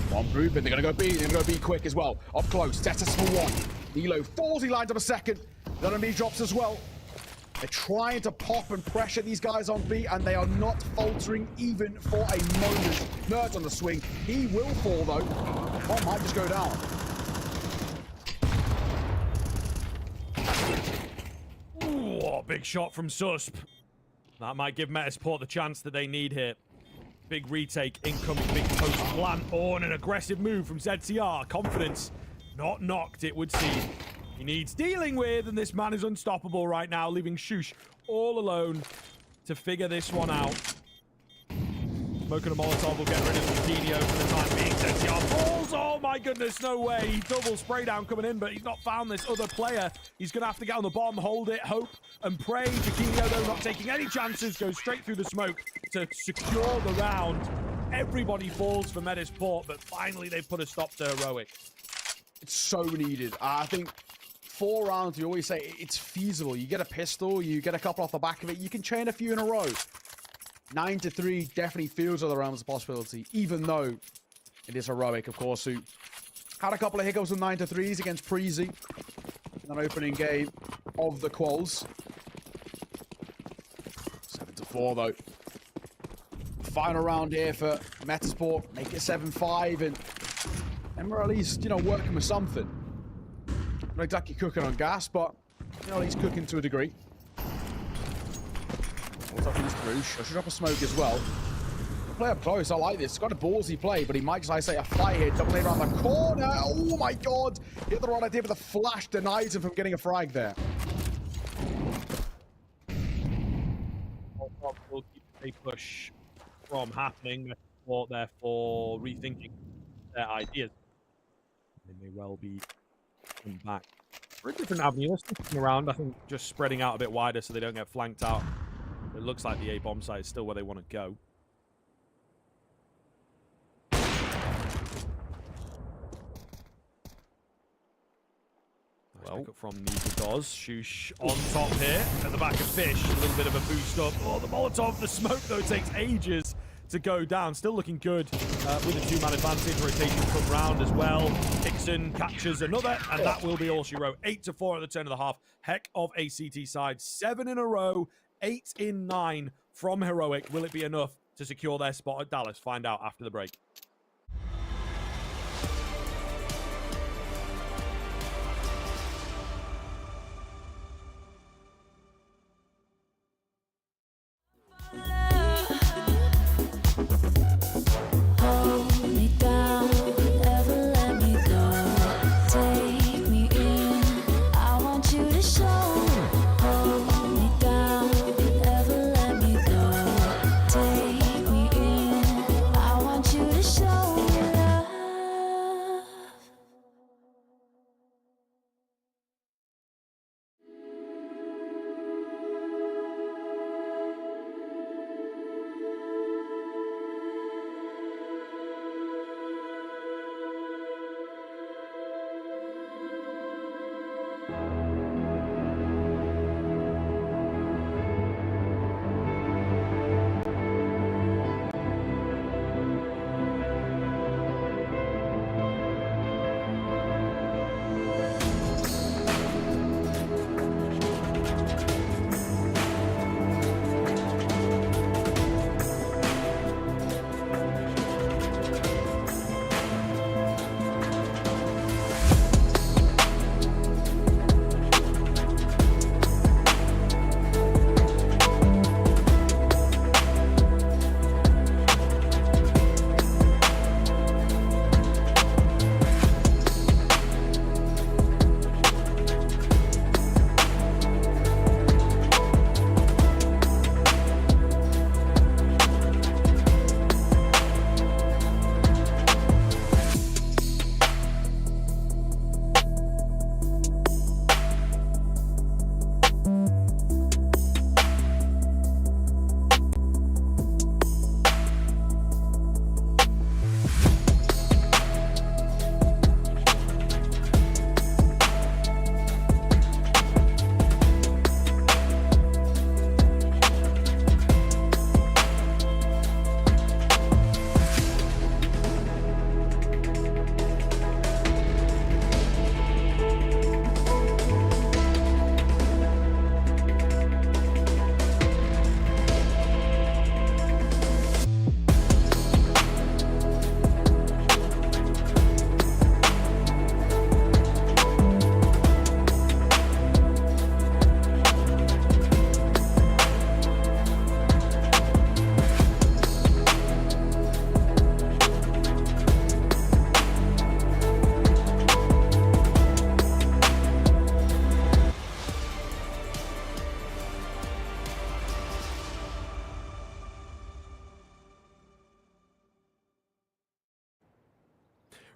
One grouping, they're going to go B. They're going to go B quick as well. Up close, Tetas for 1. Nilo falls, he lines up a second. Then on B drops as well. They're trying to pop and pressure these guys on B, and they are not faltering even for a moment. Nertz on the swing. He will fall, though. One might just go down. Ooh, what a big shot from Susp. That might give Metizport the chance that they need here. Big retake, incoming, big post plant. Oh, and an aggressive move from ZCR. Confidence not knocked, it would seem. He needs dealing with, and this man is unstoppable right now, leaving Shush all alone to figure this one out. Smoke and a Molotov will get rid of Jaquinho for the time being. ZCR falls. Oh my goodness, no way. Double spray down coming in, but he's not found this other player. He's going to have to get on the bomb, hold it, hope, and pray. Jaquinho, though, not taking any chances, goes straight through the smoke to secure the round. Everybody falls for Metizport, but finally they put a stop to Heroic. It's so needed. I think 4 rounds, you always say it's feasible. You get a pistol, you get a couple off the back of it, you can chain a few in a row. 9-3 definitely feels like the realms of possibility, even though it is Heroic, of course, who had a couple of hiccups with 9-3s against Preezy in an opening game of the Quals. 7-4, though. Final round here for Metizport. Make it 7-5, and we're at least, you know, working with something. Not exactly cooking on gas, but, you know, he's cooking to a degree. What's up in this Bruce? I should drop a smoke as well. Play up close, I like this. It's got a ballsy play, but he might just, I say, a fly here. Double around the corner. Oh my god! Hit the right idea, but the flash denies him from getting a frag there. Will keep a push from happening. Metizport, therefore, rethinking their ideas. They may well be coming back for a different avenue. They're sticking around, I think, just spreading out a bit wider so they don't get flanked out. It looks like the A bomb site is still where they want to go. Pick up from Nikadoz. Shoosh on top here at the back of Fish. A little bit of a boost up. Oh, the Molotov, the smoke though takes ages to go down. Still looking good with a 2-man advantage. Rotation come round as well. Hickson catches another, and that will be all she wrote. 8-4 at the turn of the half. Heck of a CT side. 7 in a row. 8 in 9 from Heroic. Will it be enough to secure their spot at Dallas? Find out after the break. Hold me down, never let me go. Take me in, I want you to show. Hold me down, never let me go. Take me in, I want you to show love.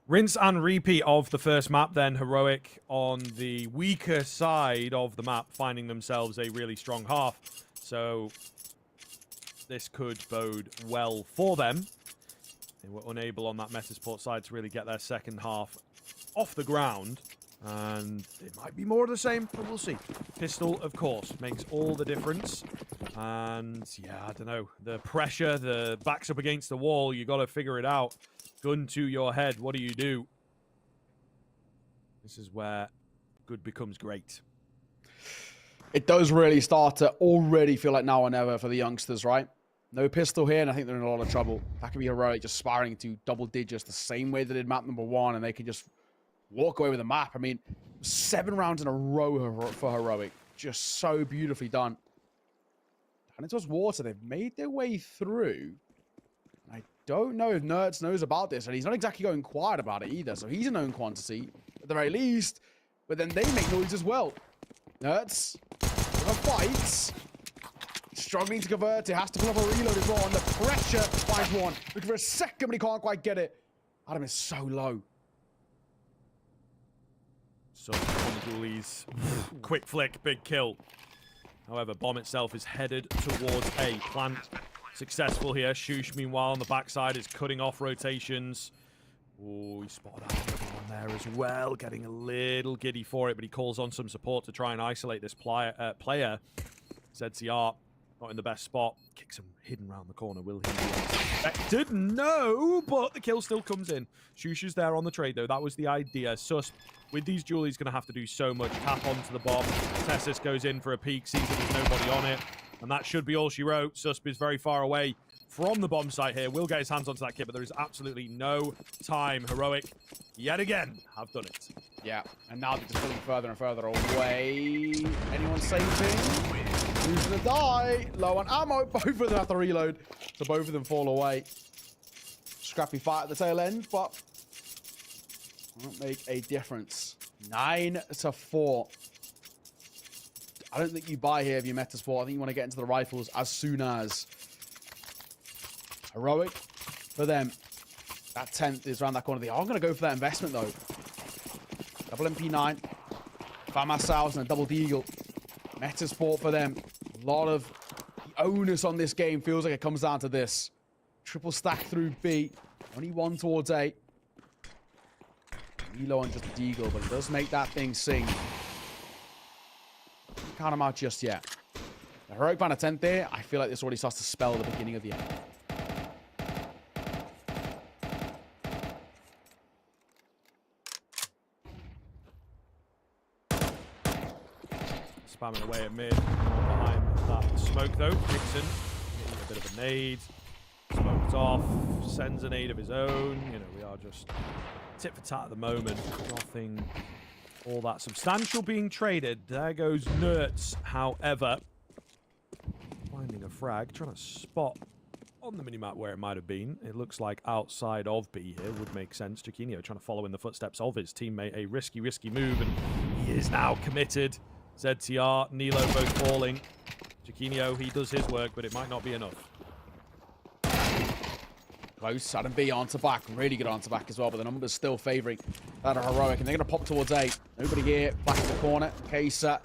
Rinse and repeat of the first map, then Heroic on the weaker side of the map, finding themselves a really strong half. So this could bode well for them. They were unable on that Metizport side to really get their second half off the ground. And it might be more of the same, but we'll see. Pistol, of course, makes all the difference. And yeah, I don't know. The pressure, the back's up against the wall. You got to figure it out. Gun to your head. What do? This is where good becomes great. It does really start to already feel like now or never for the youngsters, right? No pistol here, and I think they're in a lot of trouble. That could be Heroic just spiraling into double digits the same way they did map number 1, and they can just walk away with the map. I mean, 7 rounds in a row for Heroic. Just so beautifully done. And it was water. They've made their way through. I don't know if Nerds knows about this, and he's not exactly going quiet about it either, so he's a known quantity, at the very least. But then they make noise as well. Nerds, with a fight. Struggling to convert. He has to pull up a reload as well, and the pressure finds one. Looking for a second, but he can't quite get it. Adam is so low. So, Ghoulies. Quick flick, big kill. However, bomb itself is headed towards A. Plant successful here. Shoosh, meanwhile, on the backside is cutting off rotations. Oh, he spotted out there as well, getting a little giddy for it, but he calls on some support to try and isolate this player. ZCR not in the best spot. Kicks him hidden around the corner. Will he be affected? No, but the kill still comes in. Shusha's there on the trade, though. That was the idea. Sus, with these duels, he's going to have to do so much. Tap onto the bomb. Tessus goes in for a peek, sees that there's nobody on it. And that should be all she wrote. Susp is very far away from the bomb site here. Will get his hands onto that kit, but there is absolutely no time. Heroic, yet again, have done it. Yeah, and now they're just pulling further and further away. Anyone saving? Who's gonna die? Low on ammo. Both of them have to reload, so both of them fall away. Scrappy fight at the tail end, but won't make a difference. 9-4. I don't think you buy here if you Metizport. I think you want to get into the rifles as soon as. Heroic for them. That 10th is around that corner. They are going to go for that investment, though. Double MP9. FAMAS and a double deagle. Metizport for them. A lot of the onus on this game feels like it comes down to this. Triple stack through B. Only one towards A. Elo on just a deagle, but it does make that thing sing. Can't him out just yet. The Heroic found a 10th there. I feel like this already starts to spell the beginning of the end. Spamming away at mid. Behind that smoke, though. Nixon getting a bit of a nade. Smoked off. Sends a nade of his own. You know, we are just tit for tat at the moment. Nothing all that substantial being traded. There goes Nerds, however. Finding a frag. Trying to spot on the minimap where it might have been. It looks like outside of B here would make sense. Jaquinho trying to follow in the footsteps of his teammate. A risky move, and he is now committed. ZTR, Nilo both falling. Jaquinho, he does his work, but it might not be enough. Close. Adam B onto back. Really good onto back as well, but the numbers still favoring that are Heroic, and they're going to pop towards A. Nobody here. Back in the corner. Kesa.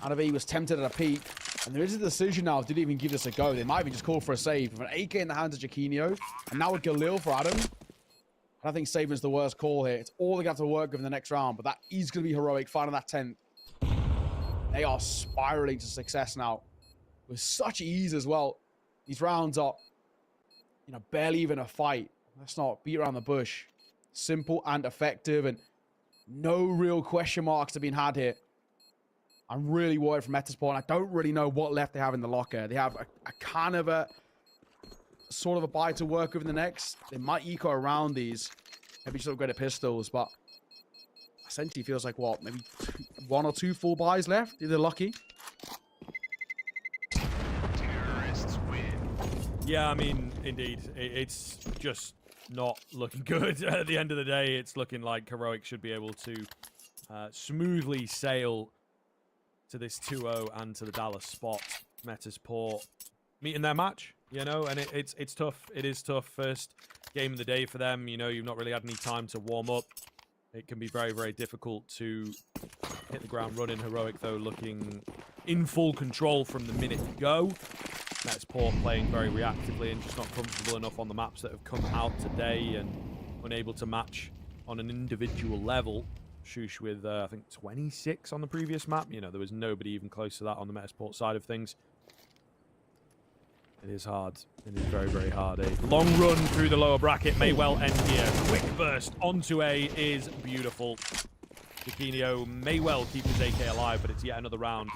Adam B was tempted at a peek, and there is a decision now. Didn't even give this a go. They might even just call for a save. With an AK in the hands of Jaquinho, and now a Galil for Adam. I don't think saving is the worst call here. It's all they're going to have to work with in the next round, but that is going to be Heroic finding that 10th. They are spiraling to success now with such ease as well. These rounds are, you know, barely even a fight. Let's not beat around the bush. Simple and effective, and no real question marks have been had here. I'm really worried for Metizport, and I don't really know what left they have in the locker. They have a kind of a sort of a buy to work with in the next. They might eco around these. Maybe just upgrade pistols, but essentially feels like what, maybe 1 or 2 full buys left if they're lucky. Terrorists win. Yeah, I mean, indeed, it's just not looking good. At the end of the day, it's looking like Heroic should be able to smoothly sail to this 2-0 and to the Dallas spot. Metizport meeting their match, you know, and it's tough. It is tough. First game of the day for them. You know, you've not really had any time to warm up. It can be very, very difficult to hit the ground running. Heroic, though, looking in full control from the minute go. Metizport playing very reactively and just not comfortable enough on the maps that have come out today and unable to match on an individual level. Shush with, I think, 26 on the previous map. You know, there was nobody even close to that on the Metizport side of things. It is hard. It is very, very hard. A long run through the lower bracket may well end here. Quick burst onto A is beautiful. Jaquinho may well keep his AK alive, but it's yet another round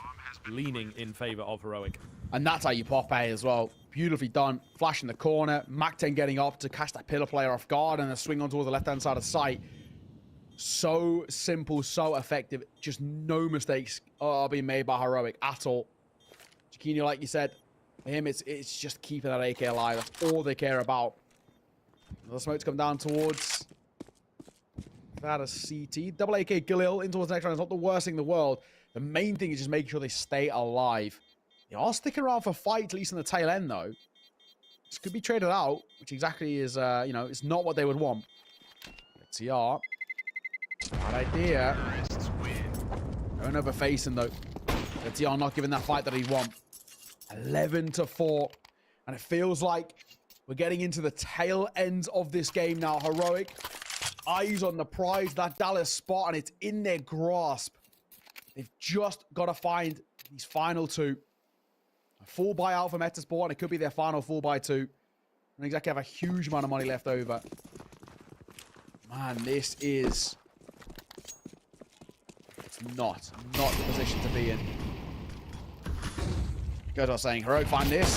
leaning in favor of Heroic. And that's how you pop A as well. Beautifully done. Flash in the corner. Mac-10 getting up to catch that pillar player off guard and a swing on towards the left-hand side of sight. So simple, so effective. Just no mistakes are being made by Heroic at all. Jaquinho, like you said, for him, it's just keeping that AK alive. That's all they care about. The smoke's come down towards that a CT. Double AK Galil in towards the next round. It's not the worst thing in the world. The main thing is just making sure they stay alive. They are sticking around for fights, at least in the tail end, though. This could be traded out, which exactly is, you know, it's not what they would want. TR. Bad idea. Going over facing, though. TR not giving that fight that he'd want. 11-4. And it feels like we're getting into the tail end of this game now. Heroic eyes on the prize, that Dallas spot, and it's in their grasp. They've just got to find these final two. A full buyout for Metizport, and it could be their final full buy too. Don't exactly have a huge amount of money left over. Man, this is... It's not the position to be in. Guys are saying, Heroic find this.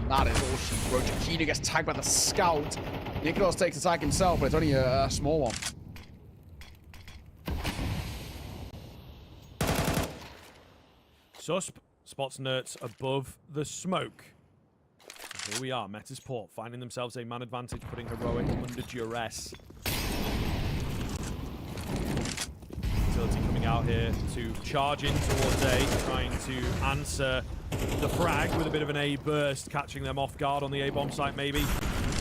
That is all she wrote. Jakina gets tagged by the scout. Nicholas takes the tag himself, but it's only a small one. Susp spots Nertz above the smoke. Here we are, Metizport finding themselves a man advantage, putting Heroic under duress. Utility coming out here to charge in towards A, trying to answer the frag with a bit of an A burst, catching them off guard on the A bomb site maybe.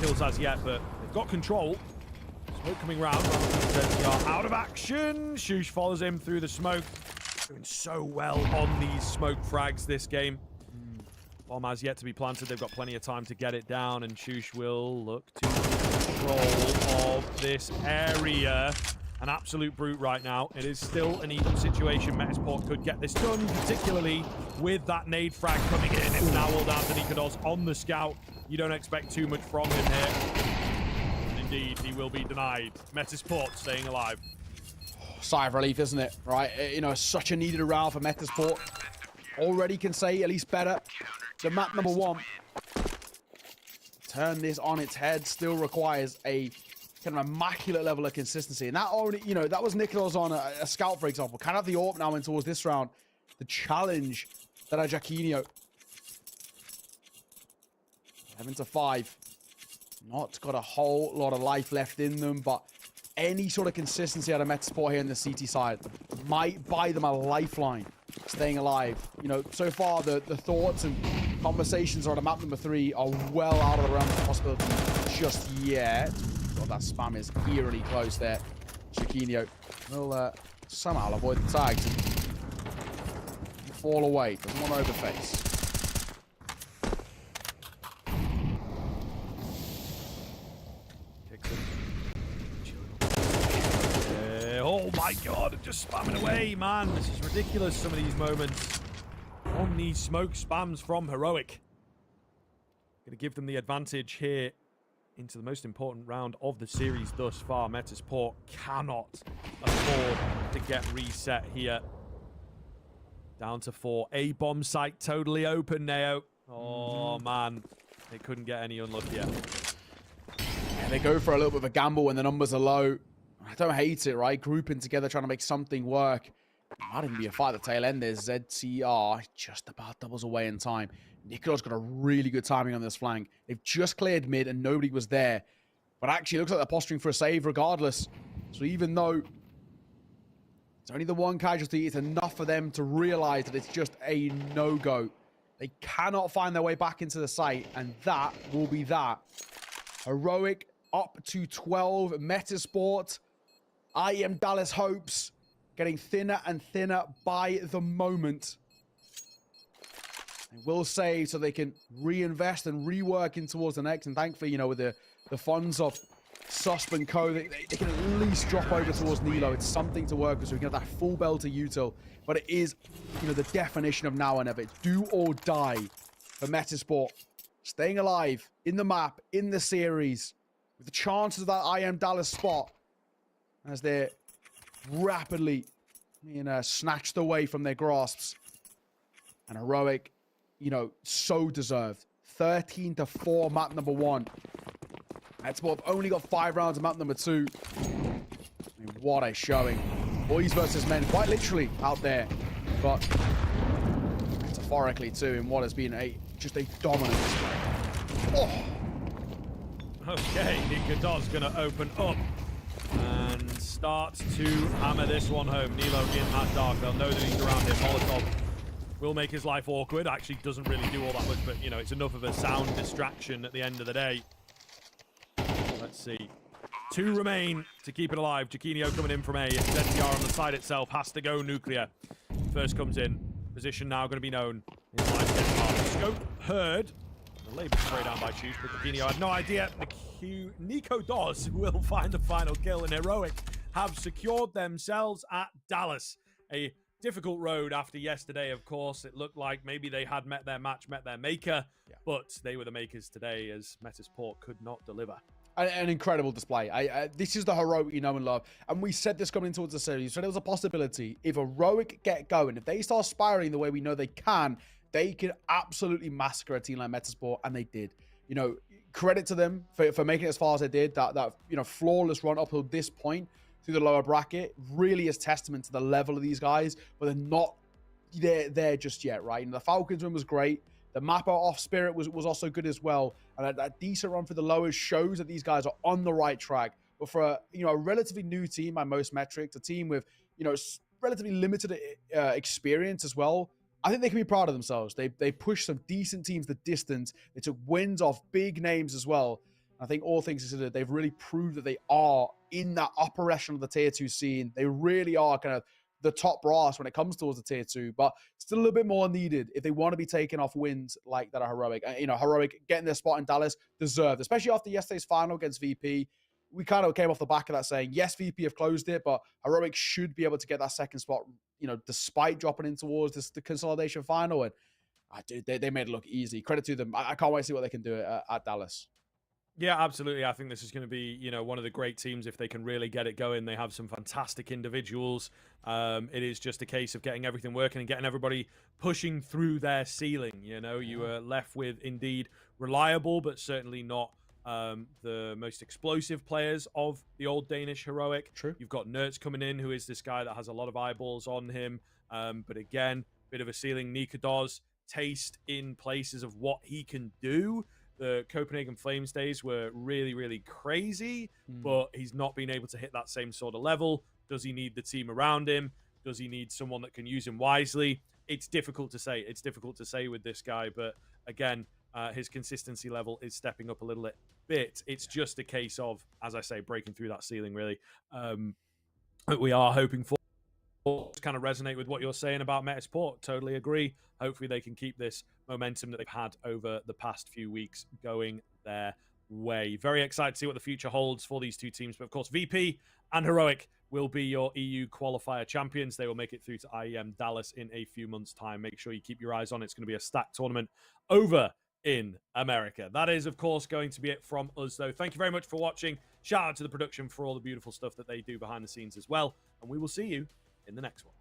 Kills as yet, but they've got control. Smoke coming round. They are out of action. Shush follows him through the smoke. Doing so well on these smoke frags this game. Bomb has yet to be planted. They've got plenty of time to get it down, and Shush will look to control of this area. An absolute brute right now. It is still an even situation. Metizport could get this done, particularly with that nade frag coming in. It's now all down to Nikodos on the scout. You don't expect too much from him here. And indeed, he will be denied. Metizport staying alive. Sigh of relief, isn't it? Right? You know, such a needed round for Metizport. Already can say at least better than map number 1. Turn this on its head still requires a kind of immaculate level of consistency. And that already, you know, that was Nicholas on a scout, for example. Kind of the AWP now in towards this round. The challenge that a Jaquinho. 7 to 5. Not got a whole lot of life left in them, but any sort of consistency out of Metizport here in the CT side might buy them a lifeline, staying alive. You know, so far the thoughts and conversations on map number 3 are well out of the realm of possibility just yet. God, that spam is eerily close there. Jaquinho will somehow avoid the tags and fall away. Doesn't want to overface. Oh my god, just spamming away, man. This is ridiculous, some of these moments. On these smoke spams from Heroic. Gonna give them the advantage here into the most important round of the series thus far. Metizport cannot afford to get reset here. Down to 4. A bomb site totally open, Neo. Oh man, they couldn't get any unluckier. And they go for a little bit of a gamble when the numbers are low. I don't hate it, right? Grouping together, trying to make something work. Might even be a fight at the tail end. There's ZTR just about doubles away in time. Nicolas got a really good timing on this flank. They've just cleared mid and nobody was there. But actually, it looks like they're posturing for a save regardless. So even though it's only the one casualty, it's enough for them to realize that it's just a no-go. They cannot find their way back into the site, and that will be that. Heroic up to 12. Metizport. IEM Dallas hopes getting thinner and thinner by the moment. They will save so they can reinvest and rework in towards the next. And thankfully, you know, with the funds of Susp and Co, they can at least drop over towards Nilo. It's something to work with, so we can have that full bell to util. But it is, you know, the definition of now and ever. It's do or die for Metizport. Staying alive in the map, in the series, with the chances of that IEM Dallas spot as they're rapidly being snatched away from their grasps. And Heroic, you know, so deserved. 13 to 4 map number 1. Metizport have only got 5 rounds of map number 2. I mean, what a showing. Boys versus men, quite literally out there. But metaphorically too, in what has been just a dominant display. Oh. Okay, Nikodos gonna open up and start to hammer this one home. Nilo in that dark, they'll know that he's around here. Molotov will make his life awkward. Actually doesn't really do all that much, but you know, it's enough of a sound distraction at the end of the day. Let's see. 2 remain to keep it alive. Jaquinho coming in from A. ZTR on the side itself has to go nuclear. First comes in. Position now going to be known. His life gets hard. Scope heard. label spray down by Shoes, but Coutinho had no idea. Nico Dawes will find the final kill, and Heroic have secured themselves at Dallas. A difficult road after yesterday, of course. It looked like maybe they had met their match, met their maker, but they were the makers today as Metizport could not deliver. An incredible display. This is the Heroic you know and love. And we said this coming towards the series. So there was a possibility if Heroic get going, if they start spiraling the way we know they can absolutely massacre a team like Metizport, and they did. You know, credit to them for making it as far as they did. That you know, flawless run up to this point through the lower bracket really is testament to the level of these guys, but they're not there just yet, right? And the Falcons win was great. The map off Spirit was also good as well. And that decent run for the lowers shows that these guys are on the right track. But for a relatively new team by most metrics, a team with, relatively limited experience as well, I think they can be proud of themselves. They pushed some decent teams the distance. They took wins off big names as well. I think all things considered, they've really proved that they are in that upper echelon of the tier 2 scene. They really are kind of the top brass when it comes towards the tier 2, but still a little bit more needed if they want to be taking off wins like that are Heroic. Heroic getting their spot in Dallas deserved, especially after yesterday's final against VP. We kind of came off the back of that saying, yes, VP have closed it, but Heroic should be able to get that second spot, despite dropping in towards the consolidation final. And they made it look easy. Credit to them. I can't wait to see what they can do at Dallas. Yeah, absolutely. I think this is going to be, one of the great teams if they can really get it going. They have some fantastic individuals. It is just a case of getting everything working and getting everybody pushing through their ceiling. You are left with indeed reliable, but certainly not the most explosive players of the old Danish Heroic. True. You've got Nertz coming in, who is this guy that has a lot of eyeballs on him. But again, bit of a ceiling. Nika does taste in places of what he can do. The Copenhagen Flames days were really, really crazy, but he's not been able to hit that same sort of level. Does he need the team around him? Does he need someone that can use him wisely? It's difficult to say. It's difficult to say with this guy, but again, his consistency level is stepping up a little bit. It's just a case of, as I say, breaking through that ceiling, really. We are hoping for kind of resonate with what you're saying about Metizport. Totally agree. Hopefully they can keep this momentum that they've had over the past few weeks going their way. Very excited to see what the future holds for these two teams. But of course, VP and Heroic will be your EU qualifier champions. They will make it through to IEM Dallas in a few months' time. Make sure you keep your eyes on it. It's going to be a stacked tournament over in America. That is, of course, going to be it from us, though. Thank you very much for watching. Shout out to the production for all the beautiful stuff that they do behind the scenes as well. And we will see you in the next one.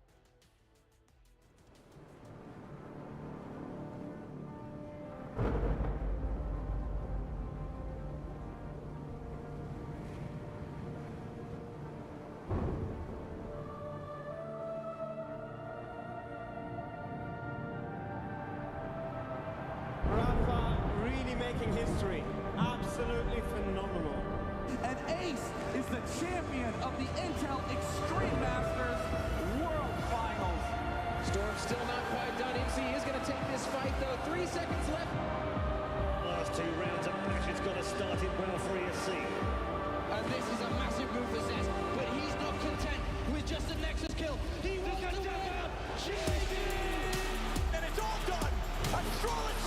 Rafa really making history. Absolutely phenomenal. And Ace is the champion of the Intel Extreme Masters World Finals. Storm's still not quite done. MC is going to take this fight, though. 3 seconds left. Last 2 rounds of match, it's got to start it well for ESC. And this is a massive move for Zez, but he's not content with just a Nexus kill. He wants to win. And it's all done. A flawless